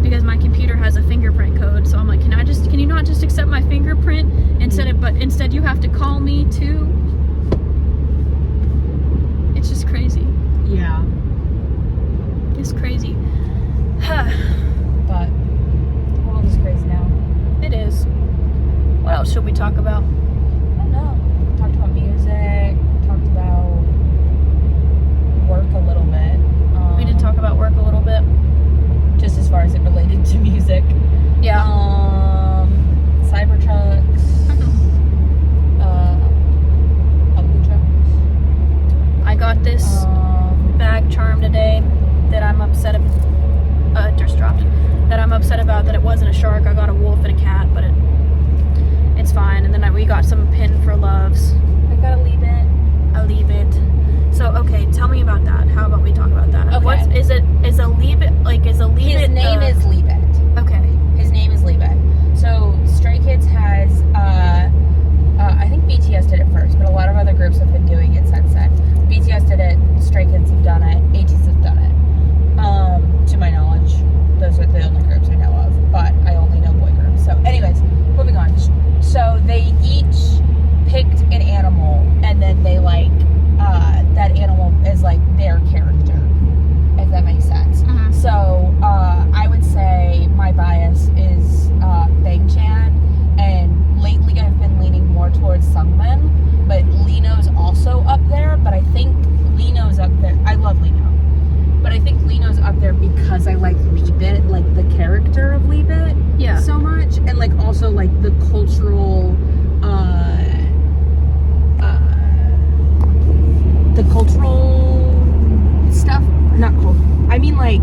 Because my computer has a fingerprint code. So I'm like, can you not just accept my fingerprint instead you have to call me too? It's just crazy. Yeah. It's crazy. But the world is crazy now. It is. What else should we talk about? I don't know. Talked about music. Talked about work a little bit. We did talk about work a little bit. Just as far as it related to music. Yeah. Cybertrucks. Ugly trucks. I got this bag charm today that I'm upset about. Just dropped it. That I'm upset about, that it wasn't a shark. I got a wolf and a cat, but it's fine. And then we got some pin for loves. I gotta leave it. I'll leave it. So, okay, tell me about that. How about we talk about that? Okay. Is a leave it, like, is a leave His it? name is Leave It. Okay. His name is Leave It. So, Stray Kids has, I think BTS did it first, but a lot of other groups have been doing it since then. BTS did it, Stray Kids have done it, ATEEZ have done it. To my knowledge, those are the only groups I know of, but I only know boy groups. So, anyways, moving on. So, they each picked an animal, and then they, like, that animal is, like, their character, if that makes sense. So, I would say my bias is Bang Chan, and lately I've been leaning more towards Sungmin, but Lino's also up there, but I think Lino's up there. I love Lino, but I think Lino's up there because I like Leebit, like the character of Leebit, Yeah. so much, and like also like the cultural, stuff. Not cultural. I mean, like,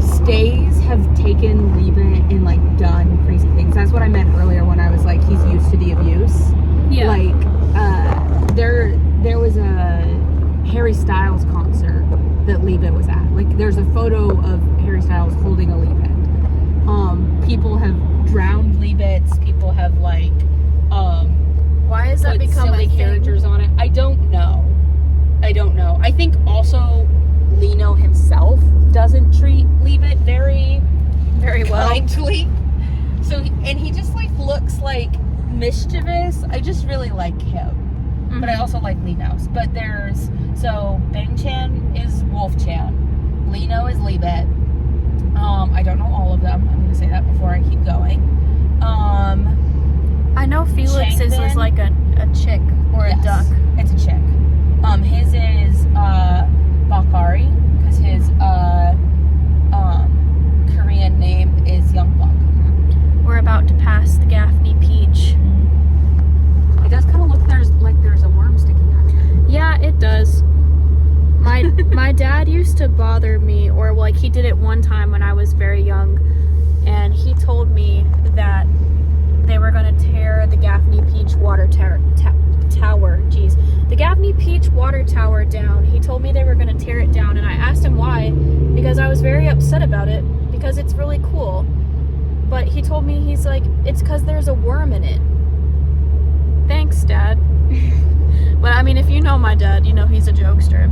stays have taken Leebit and like done crazy things. That's what I meant earlier when I was like, he's used to the abuse. Yeah. Like, there was a Harry Styles concert that Leebit was at. Like, there's a photo of Harry Styles holding a Leebit. People have drowned Leebits. People have like, Why is that put become silly a thing? characters on it. I don't know. I think also Lino himself doesn't treat Leebit very well. kindly. So, and he just like looks like mischievous. I just really like him. Mm-hmm. But I also like Lino's. But so Bang Chan is Wolf Chan. Lino is Leebit. I don't know all of them. I'm gonna say that before I keep going. I know Felix's Changbin was like a chick or a duck. It's a chick. His is Bakari, because his Korean name is Youngbok. We're about to pass the Gaffney Peach. It does kind of look like there's a worm sticking out here. Yeah, it does. My dad used to bother me, or like he did it one time when I was very young, and he told me that they were going to tear the Gaffney Peach water tower. Jeez, the Gaffney Peach water tower down. He told me they were going to tear it down, and I asked him why, because I was very upset about it, because it's really cool. But he told me, he's like, it's because there's a worm in it. Thanks, Dad. But I mean, if you know my dad, you know he's a jokester.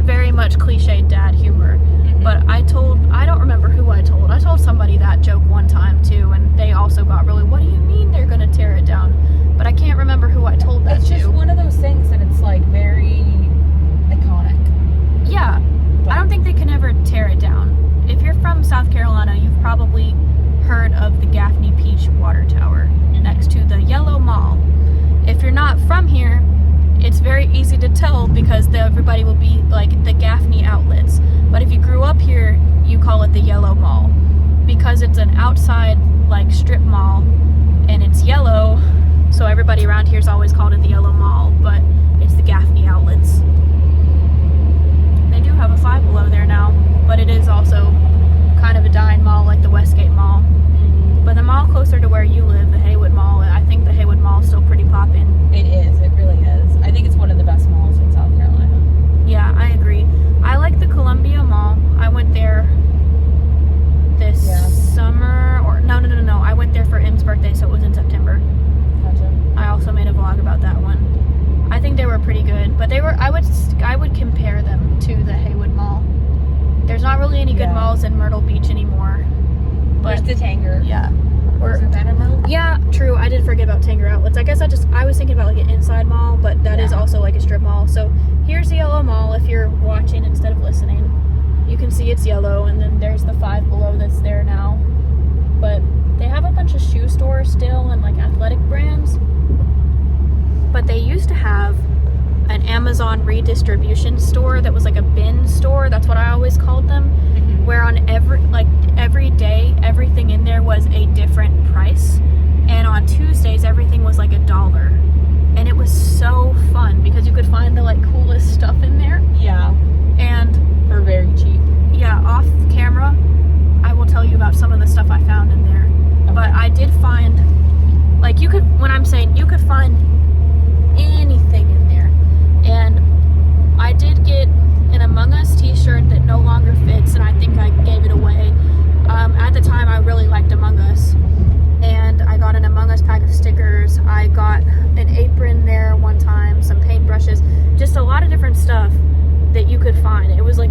Very much cliched dad humor. Mm-hmm. But I don't remember who I told. I told somebody that joke one time too, and they also got really, what do you mean they're gonna tear it down? But I can't remember who I told that It's to. just one of those things that it's like very iconic. Yeah. But I don't think they can ever tear it down. If you're from South Carolina, you've probably heard of the Gaffney Peach water tower next to the Yellow Mall. If you're not from here, it's very easy to tell because everybody will be like the Gaffney outlets. But if you grew up here, you call it the Yellow Mall because it's an outside like strip mall and it's yellow. So everybody around here's always called it the Yellow Mall, but it's the Gaffney outlets. They do have a Five Below there now, but it is also kind of a dying mall like the Westgate Mall. But the mall closer to where you live, the Haywood Mall, I think the Haywood Mall is still pretty poppin'. It is. It really is. I think it's one of the best malls in South Carolina. Yeah, I agree. I like the Columbia Mall. I went there this summer, or no. I went there for M's birthday, so it was in September. Gotcha. I also made a vlog about that one. I think they were pretty good, but I would compare them to the Haywood Mall. There's not really any good malls in Myrtle Beach anymore. Where's the Tanger? Yeah. Isn't that a mall? Yeah, true. I did forget about Tanger Outlets. I guess I was thinking about like an inside mall, but that is also like a strip mall. So here's the Yellow Mall if you're watching instead of listening. You can see it's yellow, and then there's the Five Below that's there now. But they have a bunch of shoe stores still and like athletic brands. But they used to have an Amazon redistribution store that was like a bin store. That's what I always called them. Where on every day, everything in there was a different price. And on Tuesdays, everything was like $1. And it was so fun because you could find the like coolest stuff in there. Yeah. And For very cheap. yeah, off camera, I will tell you about some of the stuff I found in there. Okay. But I did find, like you could find anything in there. And I did get an Among Us t-shirt that no longer fits, and I think I gave it away. At the time, I really liked Among Us. And I got an Among Us pack of stickers. I got an apron there one time, some paintbrushes, just a lot of different stuff that you could find. It was like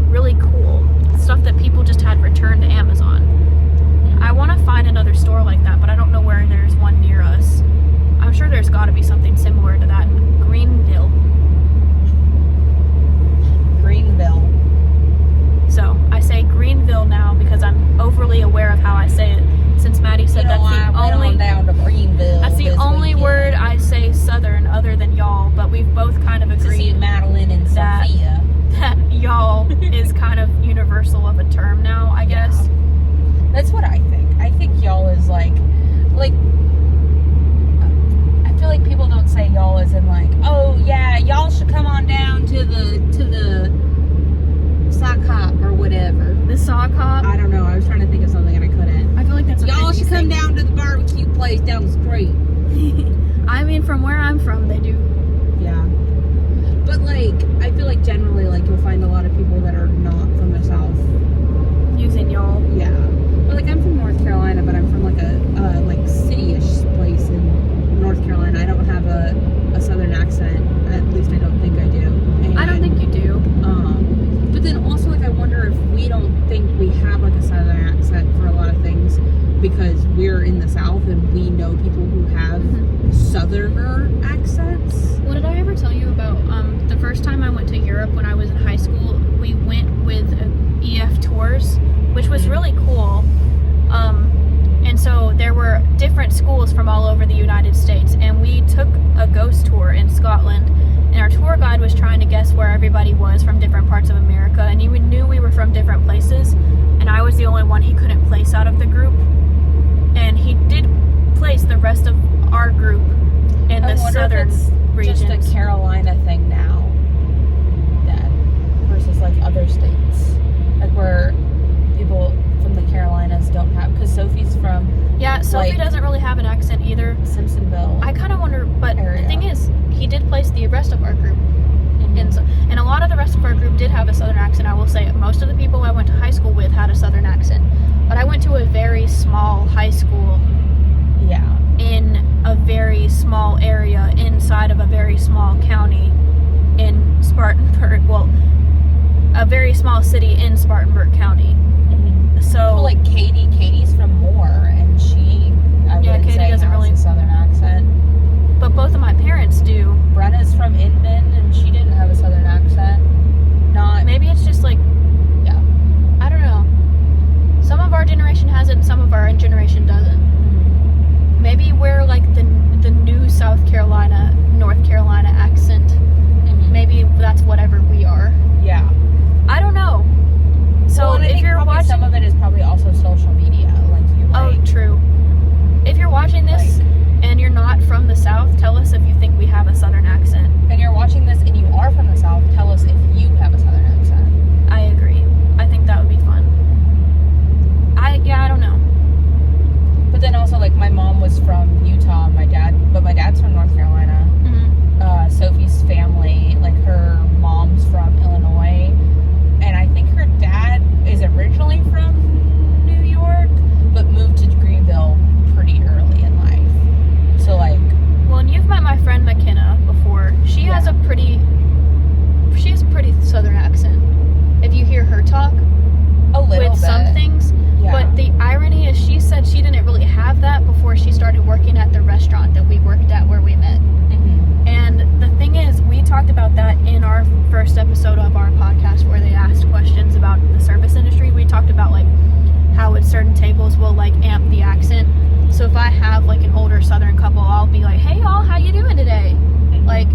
really cool. Stuff that people just had returned to Amazon. I want to find another store like that, but I don't know where there's one near us. I'm sure there's got to be something similar to that in Greenville. So I say Greenville now because I'm overly aware of how I say it. Since Maddie said that's the only word I say Southern other than y'all, but we've both kind of agreed Madeline and that Sophia. that y'all is kind of universal. universal of a term now, I guess. That's what I think. I think y'all is like I feel like people don't say y'all as in like, oh yeah, y'all should come on down to the sock hop or whatever. The sock hop? I don't know. I was trying to think of something and I couldn't. I feel like that's y'all should come down to the barbecue place down the street. I mean, from where I'm from, they do. Yeah. But like, I feel like generally, like, you'll find a lot of people that are not from the South using y'all. Yeah. But like, I'm from North Carolina, but I'm from like a like city-ish place in North Carolina. I don't have a Southern accent. At least I don't think I do. And, I don't think you do. But then also, like, I wonder if we don't think we have like a Southern accent for a lot of things because we're in the South and we know people who have Southerner accents. What did I ever tell you about the first time I went to Europe when I was in high school? We went with EF tours, which was really cool. And so there were different schools from all over the United States, and we took a ghost tour in Scotland, and our tour guide was trying to guess where everybody was from different parts of America, and he knew we were from different places, and I was the only one he couldn't place out of the group, and he did place the rest of our group in the southern regions. Just a Carolina thing now, that versus like other states, like where people from the Carolinas don't have, because Sophie's from Sophie doesn't really have an accent either. Simpsonville. I kind of wonder, but area. The thing is, he did place the rest of our group, and a lot of the rest of our group did have a southern accent. I will say most of the people I went to high school with had a southern accent, but I went to a very small high school. Yeah. In a very small area inside of a very small county in Spartanburg. Well, a very small city in Spartanburg County. So, well, like Katie's from Moore, and Katie doesn't really a southern accent. But both of my parents do. Brenna's from Inman, and she didn't have a southern accent. Maybe it's just like, yeah, I don't know. Some of our generation has it, and some of our generation doesn't. Maybe we're like the new South Carolina, North Carolina accent. Maybe that's whatever we are. Yeah. I don't know. So if you're watching, some of it is probably also social media, Oh, true. If you're watching this and you're not from the South, tell us if you think we have a Southern accent. And you're watching this and you are from the South, tell us if you have a Southern accent. I agree. I think that would be fun. I don't know. But then also, like, my mom was from Utah, my dad's from North Carolina. Sophie's family, like, her mom's from Illinois, and I think her dad is originally from New York, but moved to Greenville pretty early in life. So, like... Well, and you've met my friend McKenna before. She has a pretty Southern accent. If you hear her talk, a little with bit. Some things. Yeah. But the irony is she said she didn't really have that before she started working at the restaurant that we worked at where we met. And the thing is, we talked about that in our first episode of our podcast where they asked questions about the service industry. We talked about like how at certain tables we'll like amp the accent. So if I have like an older Southern couple, I'll be like, hey y'all, how you doing today? Like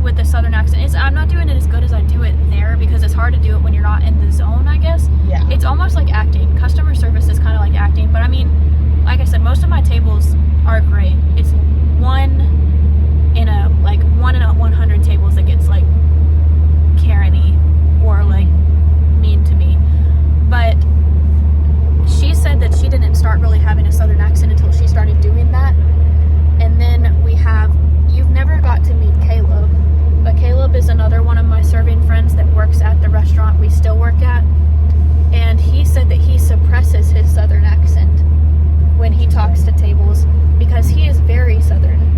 with the Southern accent. I'm not doing it as good as I do it there because it's hard to do it when you're not in the zone, I guess. Yeah. It's almost like acting. Customer service is kind of like acting. But I mean, like I said, most of my tables are great. It's one in a 100 tables that gets like Karen-y or like mean to me. But she said that she didn't start really having a Southern accent until she started doing that. And then you've never got to meet Caleb, but Caleb is another one of my serving friends that works at the restaurant we still work at. And he said that he suppresses his Southern accent when he talks to tables because he is very Southern.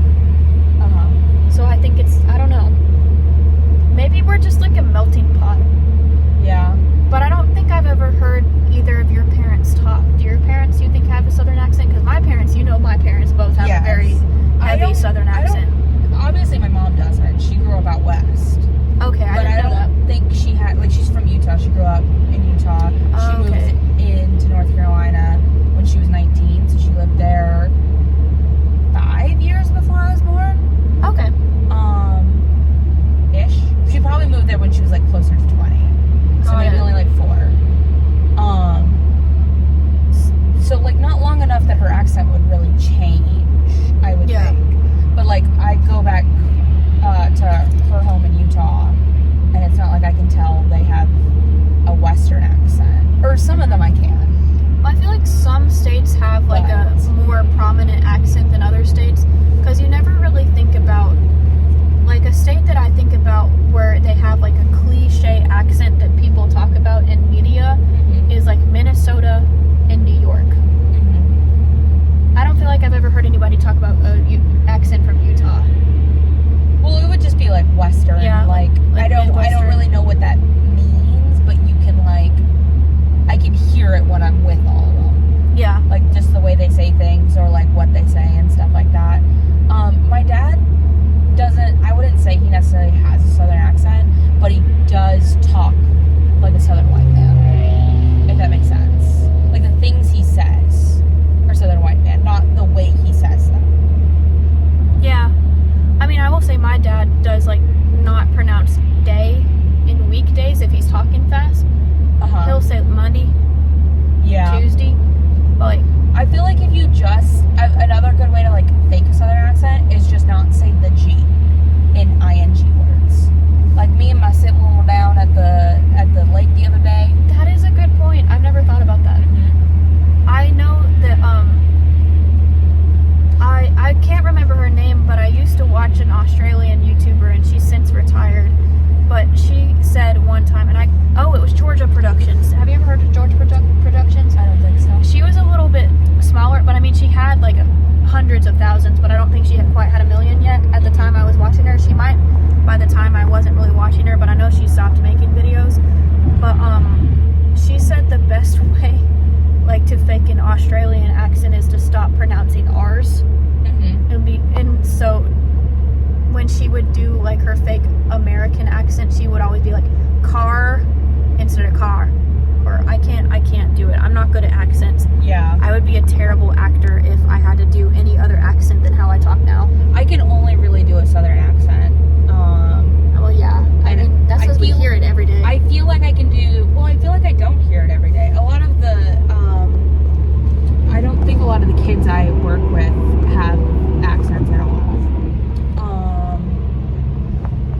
So I think I don't know. pronouncing R's. Mm-hmm. And so when she would do like her fake American accent, she would always be like car instead of car, or I can't do it. I'm not good at accents. Yeah. I would be a terrible actor if I had to do any other accent than how I talk now. I can only really do a southern accent. Well, yeah. I mean, that's because we hear it every day. I feel like I can do, well, I feel like I don't hear it every day. A lot of the, I don't think a lot of the kids I work with have accents at all.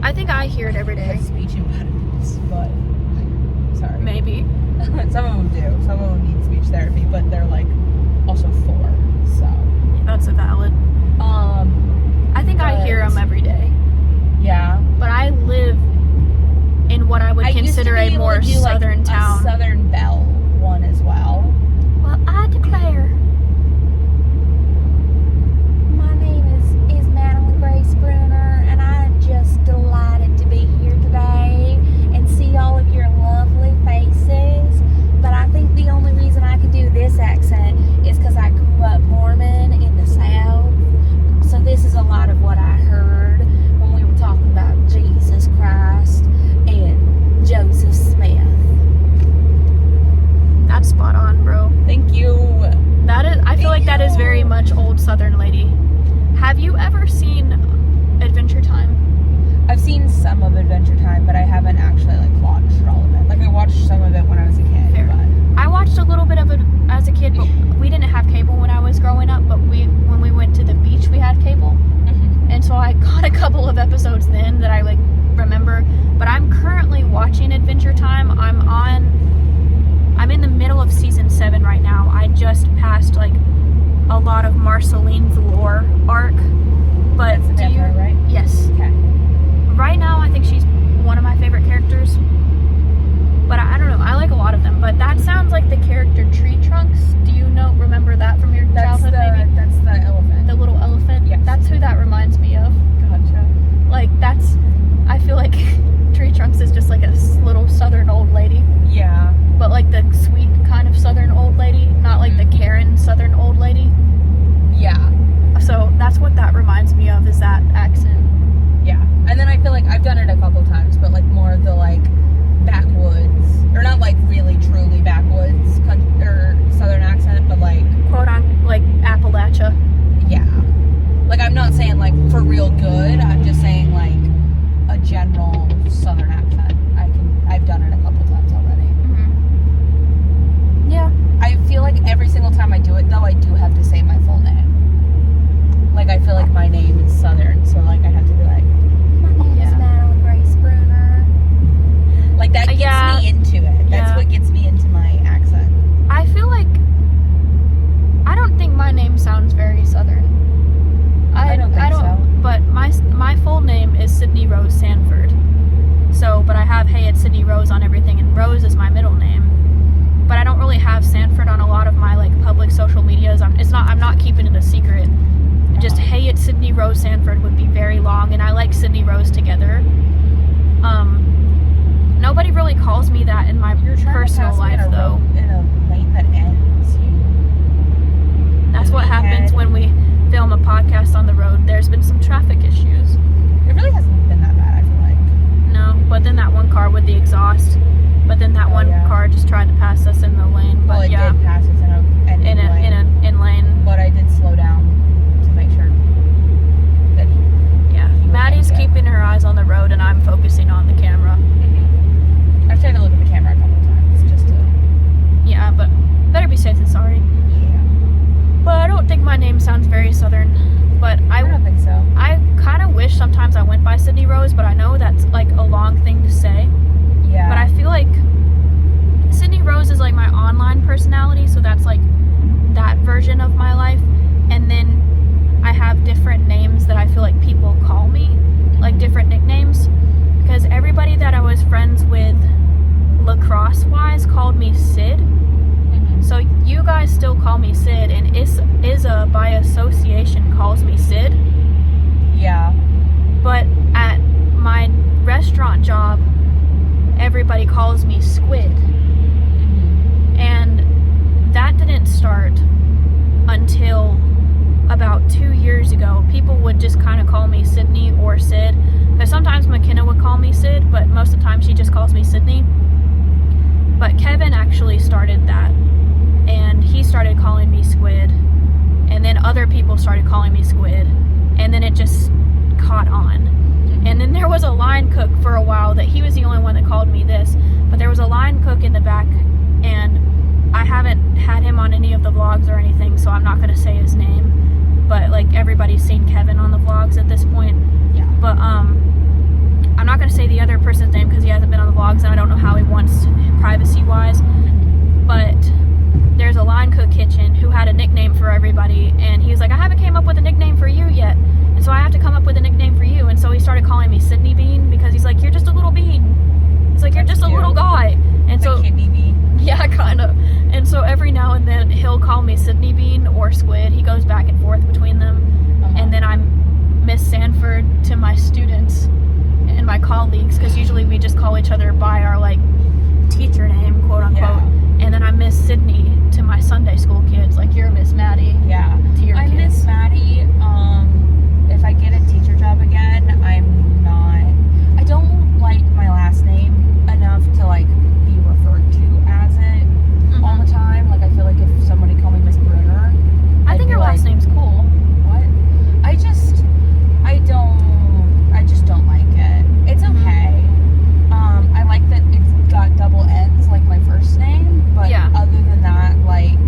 I think I hear it every day. Speech impediments, but, sorry. Maybe. Some of them do. Some of them need speech therapy, but they're like also 4, so. That's a valid. I think I hear them every day. Yeah. But I live in what I would consider a more southern town. A Southern Belle one as well. Well, I declare. My name is Madeline Grace Bruner, and I'm just delighted to be here today and see all of your lovely faces. But I think the only reason I can do this accent is because I grew up Mormon in the South. So this is a lot of what I heard when we were talking about Jesus Christ and Joseph Smith. That's spot on, bro. Thank you. That is. I feel like that is very much old Southern lady. Have you ever seen Adventure Time? I've seen some of Adventure Time, but I haven't actually like watched all of it. Like I watched some of it when I was a kid. Fair. But I watched a little bit of it as a kid, but we didn't have cable when I was growing up. But when we went to the beach, we had cable, and so I caught a couple of episodes then that I like remember. But I'm currently watching Adventure Time. I'm in the middle of season 7 right now. I just passed like a lot of Marceline's lore arc. But that's the vampire, right? Yes. Okay. Right now, I think she's one of my favorite characters. But I don't know. I like a lot of them. But that sounds like the character Tree Trunks. Do you remember that from your childhood? Maybe That's the elephant. the little elephant. Yes. That's who that reminds me of. Gotcha. Like I feel like Tree Trunks is just like a little southern old lady. Yeah. But like the sweet kind of southern old lady, not like the Karen southern old lady. Yeah. So that's what that reminds me of, is that accent. Yeah. And then I feel like I've done it a couple times, but like more of the like backwoods, or not like really truly backwoods or southern accent, but like Quote on like Appalachia. yeah. Like I'm not saying like for real good. I'm just saying like a general southern accent. I've done it a couple times already. Mm-hmm. Yeah. I feel like every single time I do it though, I do have to say my full name. Like I feel like my name is southern, so like I have to be like, My name is Madeline Grace Bruner. like that gets me into it. That's what gets me into my accent. I feel like I don't think my name sounds very southern. I don't think so. But my full name is Sydney Rose Sanford. So, but I have Hey It's Sydney Rose on everything, and Rose is my middle name. But I don't really have Sanford on a lot of my like public social medias. I'm not keeping it a secret. Just Hey It's Sydney Rose Sanford would be very long, and I like Sydney Rose together. Nobody really calls me that in my personal life though. In a lane that ends. That's what happens when we film a podcast on the road. There's been some traffic issues. It really hasn't been that bad, I feel like. No, but then that one car with the exhaust. But then that car just tried to pass us in the lane. But Well, it yeah, did pass us in in lane. But I did slow down to make sure that Yeah, Maddie's keeping her eyes on the road, and I'm focusing on the camera. I've tried to look at the camera a couple times just to. Yeah, but better be safe than sorry. Yeah. But I don't think my name sounds very southern. But I don't think so. I kind of wish sometimes I went by Sydney Rose, but I know that's like a long thing to say. Yeah. But I feel like Sydney Rose is like my online personality, so that's like that version of my life. And then I have different names that I feel like people call me, like different nicknames, because everybody that I was friends with lacrosse-wise called me Sid. So you guys still call me Sid, and Isa by association calls me Sid. Yeah. But at my restaurant job, everybody calls me Squid. And that didn't start until about 2 years ago, people would just kind of call me Sydney or Sid. Because sometimes McKenna would call me Sid, but most of the time she just calls me Sydney. But Kevin actually started that, and he started calling me Squid, and then other people started calling me Squid, and then it just caught on. And then there was a line cook for a while that he was the only one that called me this, but there was a line cook in the back, and I haven't had him on any of the vlogs or anything, so I'm not going to say his name, but like everybody's seen Kevin on the vlogs at this point. Yeah. But I'm not going to say the other person's name because he hasn't been on the vlogs and I don't know how he wants privacy wise, but there's a line cook kitchen who had a nickname for everybody, and he was like, I haven't came up with a nickname for you yet, and so I have to come up with a nickname for you. And so he started calling me Sydney Bean because he's like, you're just a little bean. He's like, you're just a little guy. And so kidney bean. yeah, kind of. And so every now and then he'll call me Sydney Bean or Squid. He goes back and forth between them. And then I'm Miss Sanford to my students and my colleagues, because usually we just call each other by our like teacher name, quote unquote. Yeah. And then I'm Miss Sydney to my Sunday school kids, like you're Miss Maddie. Yeah. To your I'm kids. Miss Maddie. If I get a teacher job again, I don't like my last name enough to like be referred to as it all the time. Like I feel like if somebody called me Miss Bruner, I think your last name's cool. What? I just don't like it. It's okay. I like that it's got double N's like my first name, but Yeah. other than that, like,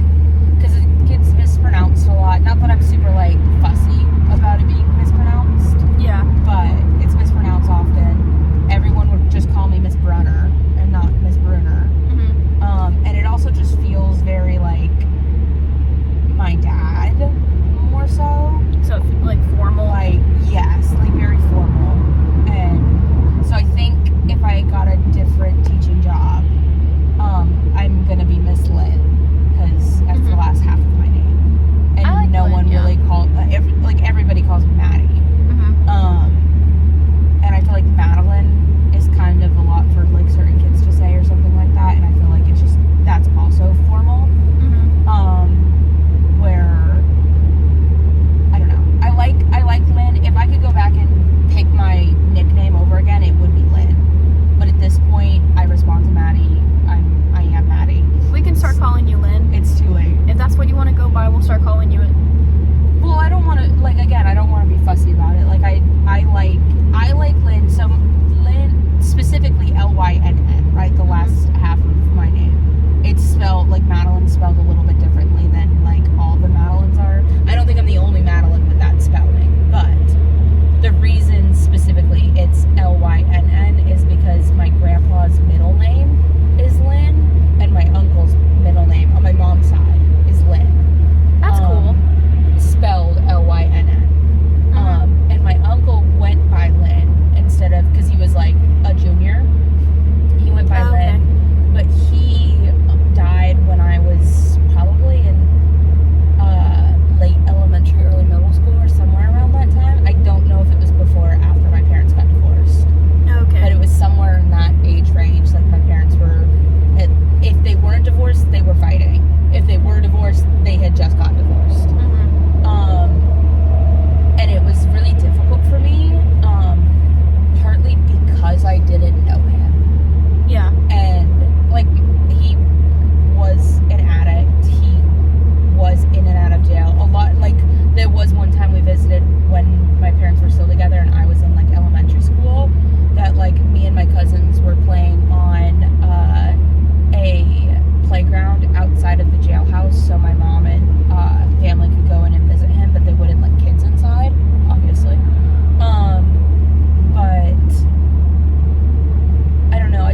because it gets mispronounced a lot. Not that I'm super like fussy about it being mispronounced, Yeah. but it's mispronounced often. Everyone would just call me Miss Brunner and not Miss Bruner. And it also just feels very like my dad, more so. So like formal. Like, yes, like very formal. And so I think if I got a different teaching job, I'm gonna be Miss Lynn, because that's the last half of my name. And I like no Lynn, one yeah. really called, everybody calls me Maddie. And I feel like Madeline is kind of a lot for like certain kids to say or something like that, and I feel like it's just, that's also formal. Where, I don't know, I like Lynn. If I could go back and pick my nickname over again, it would be Lynn. But at this point, I respond to Maddie. I am Maddie. We can start calling you Lynn. It's too late. If that's what you want to go by, we'll start calling you it. Well, I don't want to, like, again, I don't want to be fussy about it. Like, I like Lynn. So Lynn, specifically Lynn, right? The last half of my name. It's spelled like Madeline's spelled a little bit differently than like all the Madelines are. I don't think I'm the only Madeline with that spelling, but the reason specifically it's Lynn is because my grandpa's middle name is Lynn, and my uncle's middle name on my mom's side is Lynn. That's cool. Spelled Lynn. And my uncle went by Lynn instead of, because he was like a junior. He went by Lynn, but he died when I was probably in late elementary, early middle school, or somewhere around that time. I don't know if it was before or after my parents got divorced. Okay. But it was somewhere in that age range. Like my parents were, if they weren't divorced, they were fighting. If they were divorced, they had just got divorced. And it was really difficult for me, partly because I didn't know him. Yeah. And like, he was an addict. He was in and out of jail a lot. Like, there was one time we visited when my parents were still together and I was in like elementary school, that like me and my cousins were playing on a playground outside of the jailhouse, so my mom and family could go in and visit him, but they wouldn't let kids inside, obviously. But I don't know,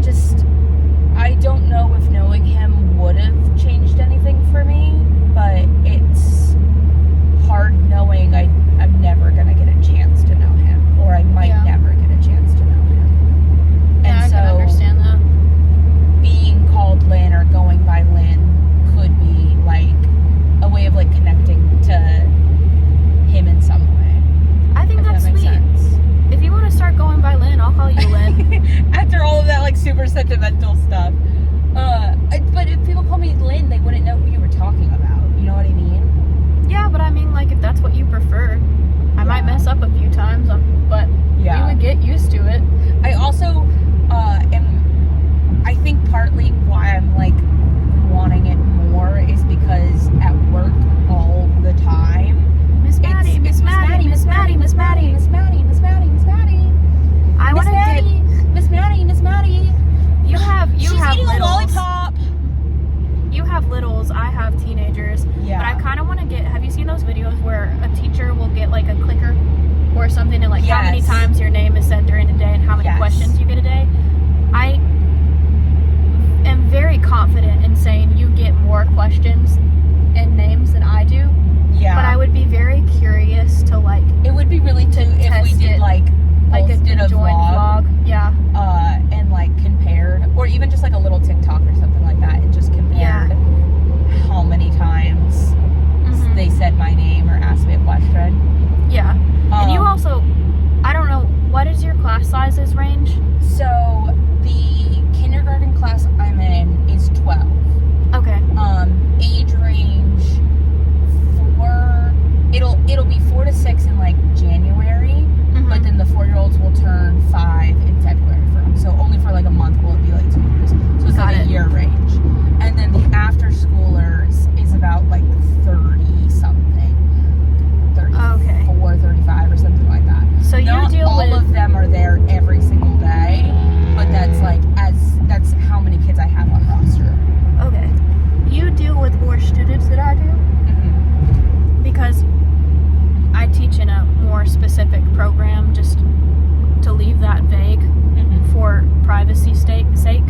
I don't know if knowing him would have changed anything for me, but it's hard knowing I'm never gonna get a chance to know him, or I might never get a chance to know him. Yeah, And I so can understand that. being called Lynn or going by Lynn could be like a way of like connecting to him in some way. I think If that's that makes sweet. sense. If you want to start going by Lynn, I'll call you Lynn. After all of that like super sentimental stuff. But if people call me Lynn, they wouldn't know who you were talking about. You know what I mean? Yeah, but I mean, like, if that's what you prefer, I might mess up a few times, but we would get used to it. I also I think partly why I'm like wanting it more is because at work all the time, Miss Maddie, Miss Maddie, Miss Maddie, Miss Maddie. Miss Maddie, Miss Maddie, Miss Maddie. I want to get. Miss Maddie, Miss Maddie. You have She's eating littles. a lollipop. You have littles. I have teenagers. Yeah. But I kind of want to get. Have you seen those videos where a teacher will get like a clicker or something, and like how many times your name is said during a day and how many questions you get a day? I am very confident in saying you get more questions and names than I do. Yeah. But I would be very curious to like. It would be really too if we did like a joint vlog. Yeah. And like compared, or even just like a little TikTok or something like that, and just compared how many times they said my name or asked me a question. Yeah. And you also, I don't know, what is your class sizes range? So the kindergarten class I'm in is 12. Okay. Age range it'll be 4 to 6 in like January, but then the 4-year-olds will turn 5 in February so only for like a month will it be like 2 years. So it's like a year range. And then the after schoolers is about like 30 something. 34, 35 or something like that. So you Not deal all with of them are there every single day, but that's how many kids I have on roster. Okay. You deal with more students than I do? Because I teach in a more specific program, just to leave that vague for privacy sake.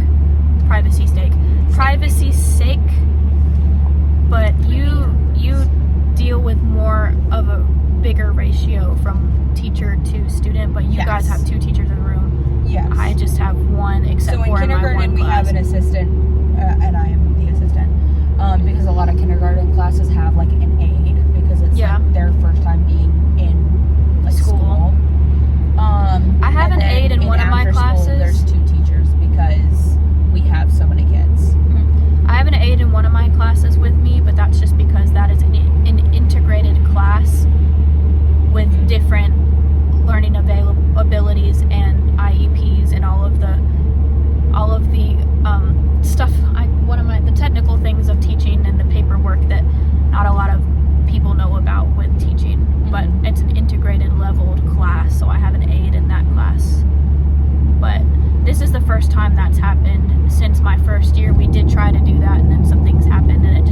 But you deal with more of a bigger ratio from teacher to student, but you guys have 2 teachers in the room. Yes. I just have 1, except for in my one class. So in kindergarten we have an assistant, and I am the assistant, because a lot of kindergarten classes have like an aide, because it's like their first time being in like school. I have an aide in one of my classes. There's 2 teachers because we have so many kids. I have an aide in one of my classes with me, but that's just because that is an integrated class with different learning abilities and IEPs and all of the stuff. The technical things of teaching and the paperwork that not a lot of people know about with teaching. But it's an integrated, leveled class, so I have an aide in that class. But this is the first time that's happened since my first year. We did try to do that, and then some things happened, and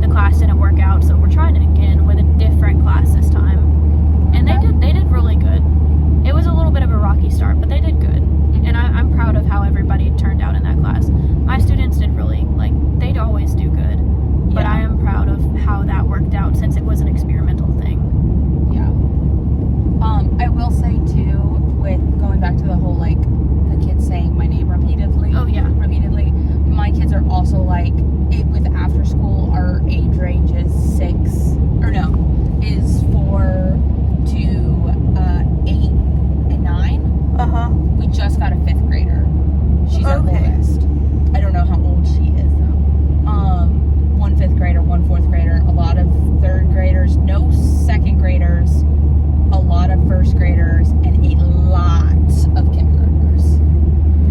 the class didn't work out. So we're trying it again with a different class this time, and they did really good. It was a little bit of a rocky start, but they did good, and I'm proud of how everybody turned out in that class. My students did really they'd always do good, but I am proud of how that worked out since it was an experimental thing. Yeah. I will say too, with going back to the whole like the kids saying my name repeatedly. Repeatedly. My kids are also with after school, our age range is 4 to 8 and 9. We just got a 5th grader. She's our oldest. I don't know how old she is though. 1 5th grader, 1 4th grader, a lot of 3rd graders, no 2nd graders, a lot of 1st graders, and a lot of kindergartners.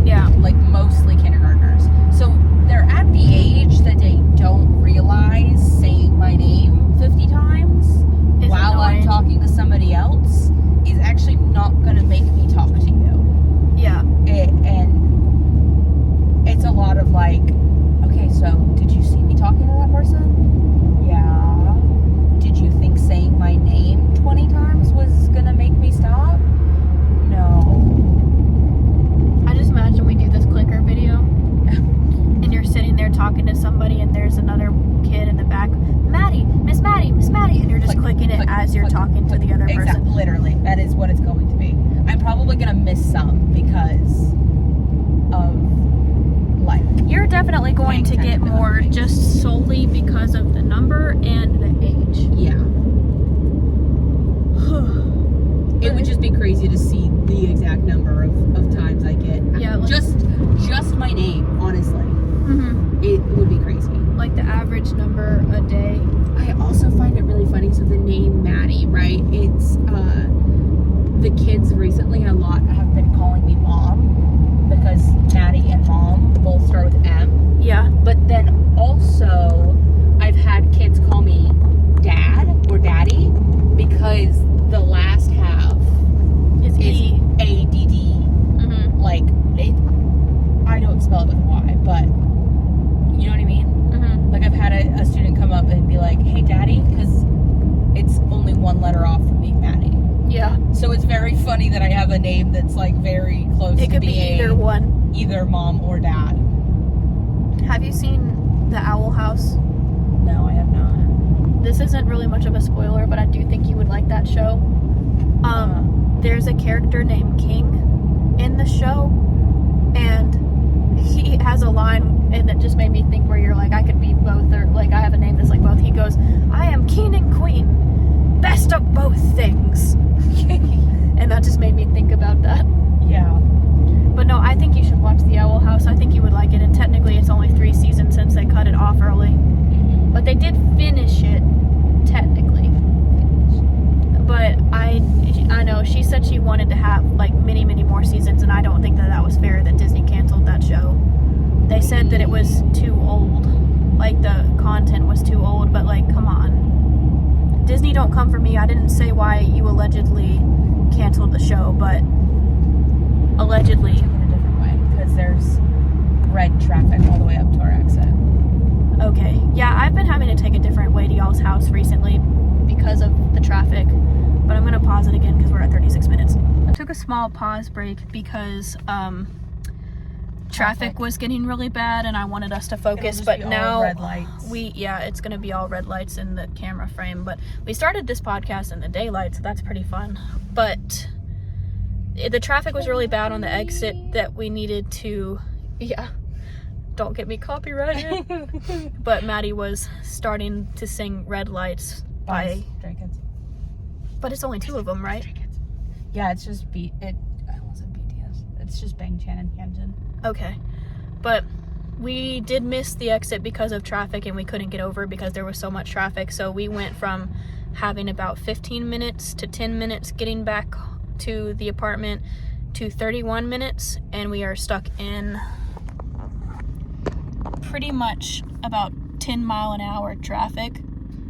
Yeah. Mostly kindergartners. So they're at the age that they don't realize saying my name 50 times while I'm talking to somebody else is actually not going to make me talk to you. Yeah. And it's a lot of okay, so did you see me talking to that person? Yeah. Did you think saying my name 20 times was going to make me stop? No. I just imagine we do this clicker video and you're sitting there talking to somebody and there's another kid in the back, Maddie, Miss Maddie, Miss Maddie, and you're just clicking it as you're talking to the other person. Exactly, literally. That is what it's going to be. I'm probably going to miss some because of you're definitely going to get more just solely because of the number and the age. Yeah. It would just be crazy to see the exact number of times I get. Yeah. Just my name, honestly. It would be crazy. The average number a day. I also find it really funny. So right? It's, the kids recently a lot have been calling me mom because Maddie and mom both start with M. Yeah. But then also, I've had kids call me dad or daddy because the last half Is E. A-D-D. Mm-hmm. Like, I don't spell it with a Y, but you know what I mean? Mm-hmm. Like, I've had a student come up and be like, hey, daddy, because it's only one letter off from being Maddie. Yeah. So it's very funny that I have a name that's, like, very close to It could be being either one. either mom or dad. Have you seen The Owl House? No, I have not. This isn't really much of a spoiler, but I do think you would like that show. There's a character named King in the show, and he has a line and that just made me think where you're like, I could be both, or like I have a name that's like both. He goes, I am king and queen, best of both things. And that just made me think about that. Yeah. But no, I think you should watch The Owl House. I think you would like it, and technically it's only 3 seasons since they cut it off early. Mm-hmm. But they did finish it, technically. But I know, she said she wanted to have, like, many, many more seasons, and I don't think that that was fair that Disney canceled that show. They said that it was too old. Like, the content was too old, but, like, come on. Disney, don't come for me. I didn't say why you allegedly canceled the show, but allegedly. In a different way, because there's red traffic all the way up to our exit. Okay. Yeah, I've been having to take a different way to y'all's house recently because of the traffic, but I'm going to pause it again because we're at 36 minutes. I took a small pause break because traffic was getting really bad and I wanted us to focus, but now red lights. It's going to be all red lights in the camera frame, but we started this podcast in the daylight, so that's pretty fun. But the traffic was really bad on the exit that we needed to, don't get me copyrighted. But Maddie was starting to sing Red Lights by Stray Kids. But it's only 2 of them, right? Yeah, it's just I wasn't BTS. It's just Bang Chan and Hyunjin. Okay. But we did miss the exit because of traffic, and we couldn't get over because there was so much traffic. So we went from having about 15 minutes to 10 minutes getting back to the apartment to 31 minutes, and we are stuck in pretty much about 10 mile an hour traffic.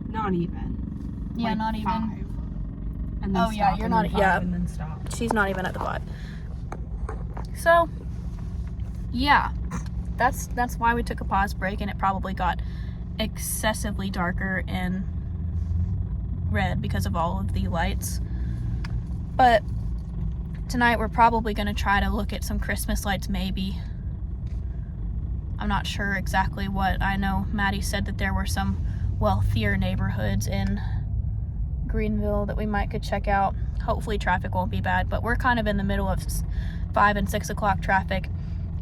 Not even. Yeah, like not 5. even. And then Oh, yeah, stop, you're and not- then 5, yeah. and then stop. She's not even at the 5. So, yeah, that's why we took a pause break, and it probably got excessively darker and red because of all of the lights. But tonight we're probably going to try to look at some Christmas lights, maybe. I'm not sure exactly what. I know Maddie said that there were some wealthier neighborhoods in Greenville that we might could check out. Hopefully traffic won't be bad, but we're kind of in the middle of 5 and 6 o'clock traffic.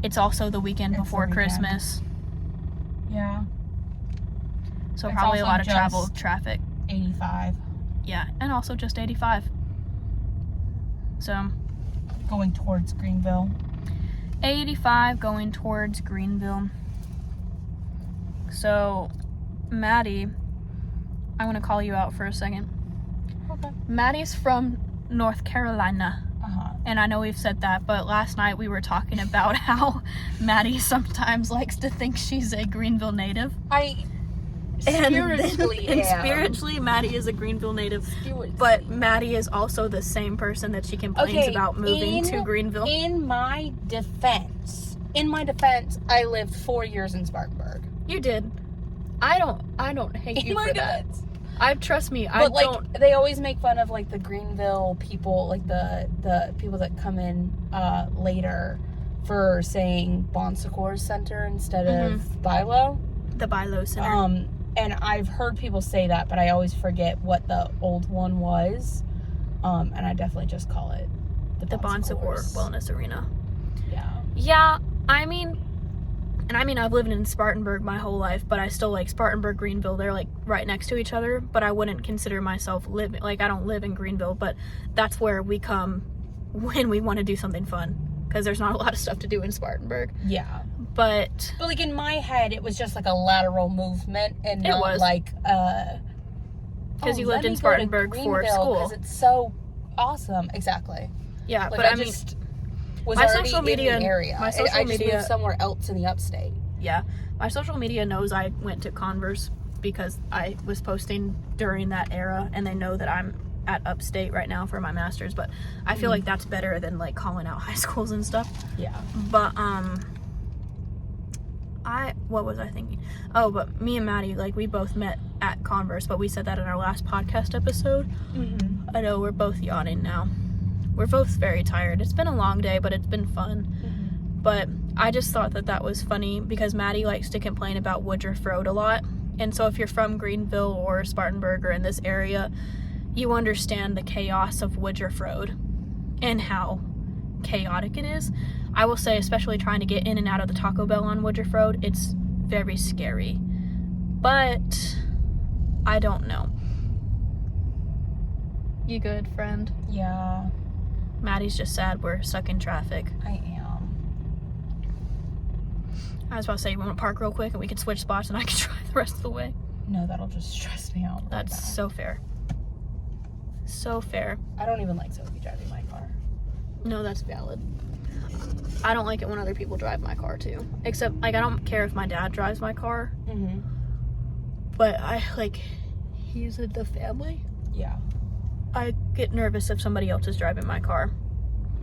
It's also the weekend before Christmas, Yeah. so It's probably a also lot of travel just- traffic. 85. Yeah, and also just 85. So Going towards Greenville. 85 going towards Greenville. So Maddie, I want to call you out for a second. Okay. Maddie's from North Carolina. Uh-huh. And I know we've said that, but last night we were talking about how Maddie sometimes likes to think she's a Greenville native. Spiritually, Maddie is a Greenville native. But Maddie is also the same person that she complains about moving to Greenville. In my defense, I lived 4 years in Spartanburg. You did. I don't hate you In my for that. defense. Trust me, But like they always make fun of like the Greenville people, like the people that come in later for saying Bon Secours Center instead of Bilo. The Bilo Center. And I've heard people say that, but I always forget what the old one was. And I definitely just call it the Bon Secours Wellness Arena. Yeah. Yeah, I mean, I've lived in Spartanburg my whole life, but I still like Spartanburg, Greenville. They're like right next to each other, but I wouldn't consider myself living, like I don't live in Greenville, but that's where we come when we want to do something fun, because there's not a lot of stuff to do in Spartanburg. Yeah. But like in my head, it was just like a lateral movement and not was. like because you lived in Spartanburg for school. Because it's so awesome. Exactly. Yeah, Like, but I mean, just was my already social media, in the area. my social I just media, moved somewhere else in the upstate. yeah, my social media knows I went to Converse because I was posting during that era, and they know that I'm at upstate right now for my master's. But I feel like that's better than like calling out high schools and stuff. Yeah. But what was I thinking? Oh, but me and Maddie, like, we both met at Converse, but we said that in our last podcast episode. Mm-hmm. I know we're both yawning now. We're both very tired. It's been a long day, but it's been fun. Mm-hmm. But I just thought that that was funny because Maddie likes to complain about Woodruff Road a lot. And so if you're from Greenville or Spartanburg or in this area, you understand the chaos of Woodruff Road and how chaotic it is. I will say, especially trying to get in and out of the Taco Bell on Woodruff Road, it's very scary. But I don't know. You good, friend? Yeah, Maddie's just sad we're stuck in traffic. I am. I was about to say, you want to park real quick and we can switch spots and I can drive the rest of the way? No, that'll just stress me out. Really That's bad. so fair. So fair. I don't even like Sophie driving my car. No, that's valid. I don't like it when other people drive my car too. Except, like, I don't care if my dad drives my car. Mm-hmm. But he's in the family. Yeah. I get nervous if somebody else is driving my car.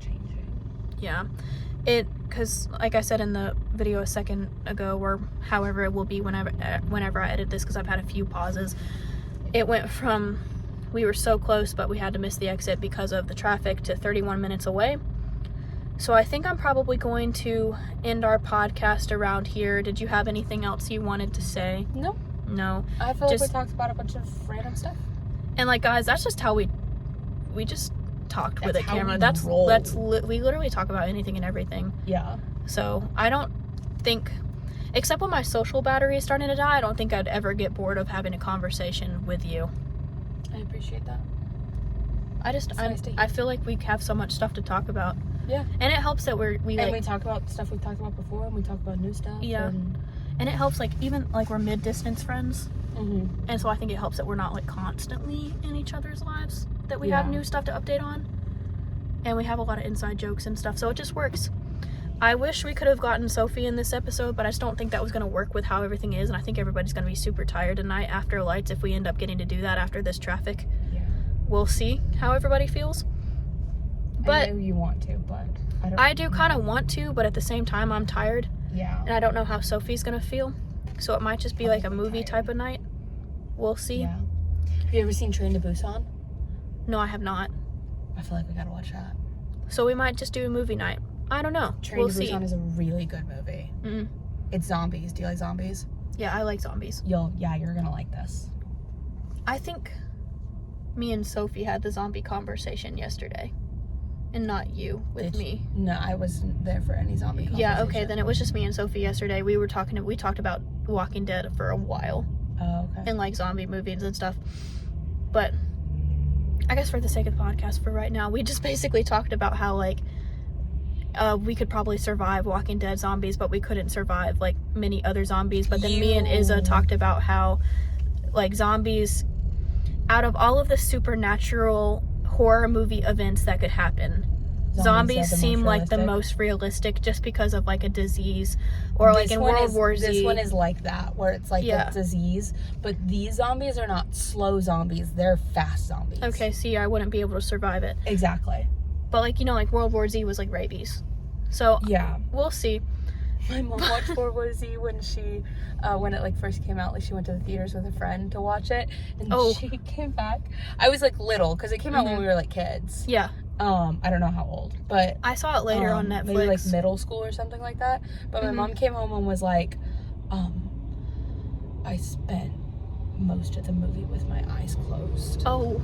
Changing. Yeah. Because, like I said in the video a second ago, or however it will be whenever I edit this, because I've had a few pauses, it went from we were so close, but we had to miss the exit because of the traffic, to 31 minutes away. So I think I'm probably going to end our podcast around here. Did you have anything else you wanted to say? No. No. I feel like Just- we talked about a bunch of random stuff. And, like, guys, that's just how we just talked with a That's how camera. we roll. We literally talk about anything and everything. Yeah. So I don't think, except when my social battery is starting to die, I don't think I'd ever get bored of having a conversation with you. I appreciate that. It's nice to hear. I feel like we have so much stuff to talk about. Yeah. And it helps that we talk about stuff we've talked about before, and we talk about new stuff. Yeah. And it helps, like, even, like, we're mid-distance friends. Mm-hmm. And so I think it helps that we're not, like, constantly in each other's lives, that we Yeah. have new stuff to update on. And we have a lot of inside jokes and stuff, so it just works. I wish we could have gotten Sophie in this episode, but I just don't think that was going to work with how everything is, and I think everybody's going to be super tired tonight after lights if we end up getting to do that after this traffic. Yeah. We'll see how everybody feels. But I know you want to, but I do kind of want to, but at the same time, I'm tired, Yeah. and I don't know how Sophie's going to feel. So it might just be like a movie type of night. We'll see. Yeah. Have you ever seen Train to Busan? No, I have not. I feel like we gotta watch that. So we might just do a movie night. I don't know. Train We'll to see. Busan is a really good movie. Mm. It's zombies. Do you like zombies? Yeah, I like zombies. You're gonna like this. I think me and Sophie had the zombie conversation yesterday. And not you with me. No, I wasn't there for any zombie conversation. Yeah, okay, then it was just me and Sophie yesterday. We talked about Walking Dead for a while. Oh, okay. And, like, zombie movies and stuff. But I guess for the sake of the podcast for right now, we just basically talked about how, like, we could probably survive Walking Dead zombies, but we couldn't survive, like, many other zombies. But then me and Izza talked about how, like, zombies, out of all of the supernatural horror movie events that could happen, zombies seem like the most realistic, just because of, like, a disease, or like in World War Z. This one is like that, where it's like a disease, but these zombies are not slow zombies, they're fast zombies. Okay, see, I wouldn't be able to survive it. Exactly. But, like, you know, like, World War Z was like rabies. So Yeah. we'll see. My mom watched World War Z when she, when it, like, first came out. Like, she went to the theaters with a friend to watch it, and she came back. I was, like, little, because it came out when we were, like, kids. Yeah. I don't know how old, but I saw it later on Netflix. maybe, like, middle school or something like that. But my mom came home and was like, I spent most of the movie with my eyes closed. Oh.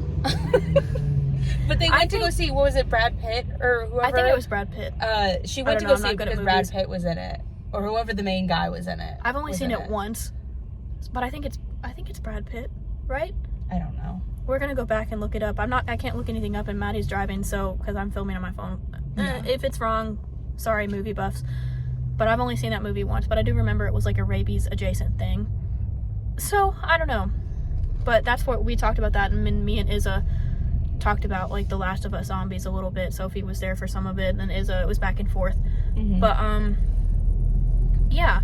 But they went to go see, what was it, Brad Pitt or whoever? I think it was Brad Pitt. She went to go see it because Brad Pitt was in it, or whoever the main guy was in it. I've only seen it once, but I think it's Brad Pitt, right? I don't know. We're gonna go back and look it up. I can't look anything up, and Maddie's driving, so because I'm filming on my phone. If it's wrong, sorry, movie buffs. But I've only seen that movie once. But I do remember it was like a rabies adjacent thing. So I don't know. but that's what we talked about that, and me and Izza talked about like the Last of Us zombies a little bit. Sophie was there for some of it, and Izza was back and forth. But yeah,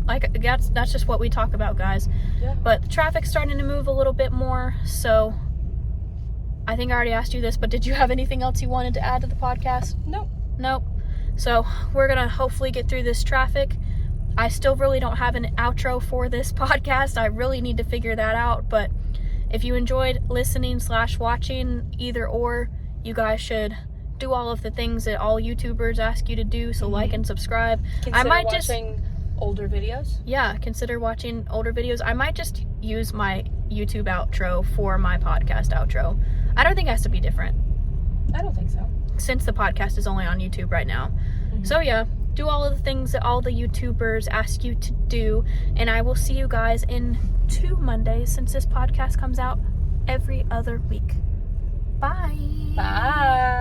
like that's just what we talk about, guys. Yeah. But the traffic's starting to move a little bit more, so I think I already asked you this, but did you have anything else you wanted to add to the podcast? Nope. So we're gonna hopefully get through this traffic. I still really don't have an outro for this podcast. I really need to figure that out, but if you enjoyed listening / watching either or, you guys should do all of the things that all YouTubers ask you to do. So like and subscribe. Consider watching older videos. Yeah, consider watching older videos. I might just use my YouTube outro for my podcast outro. I don't think it has to be different, I don't think so. since the podcast is only on YouTube right now. So yeah, do all of the things that all the YouTubers ask you to do, and I will see you guys in 2 Mondays, since this podcast comes out every other week. Bye. Bye.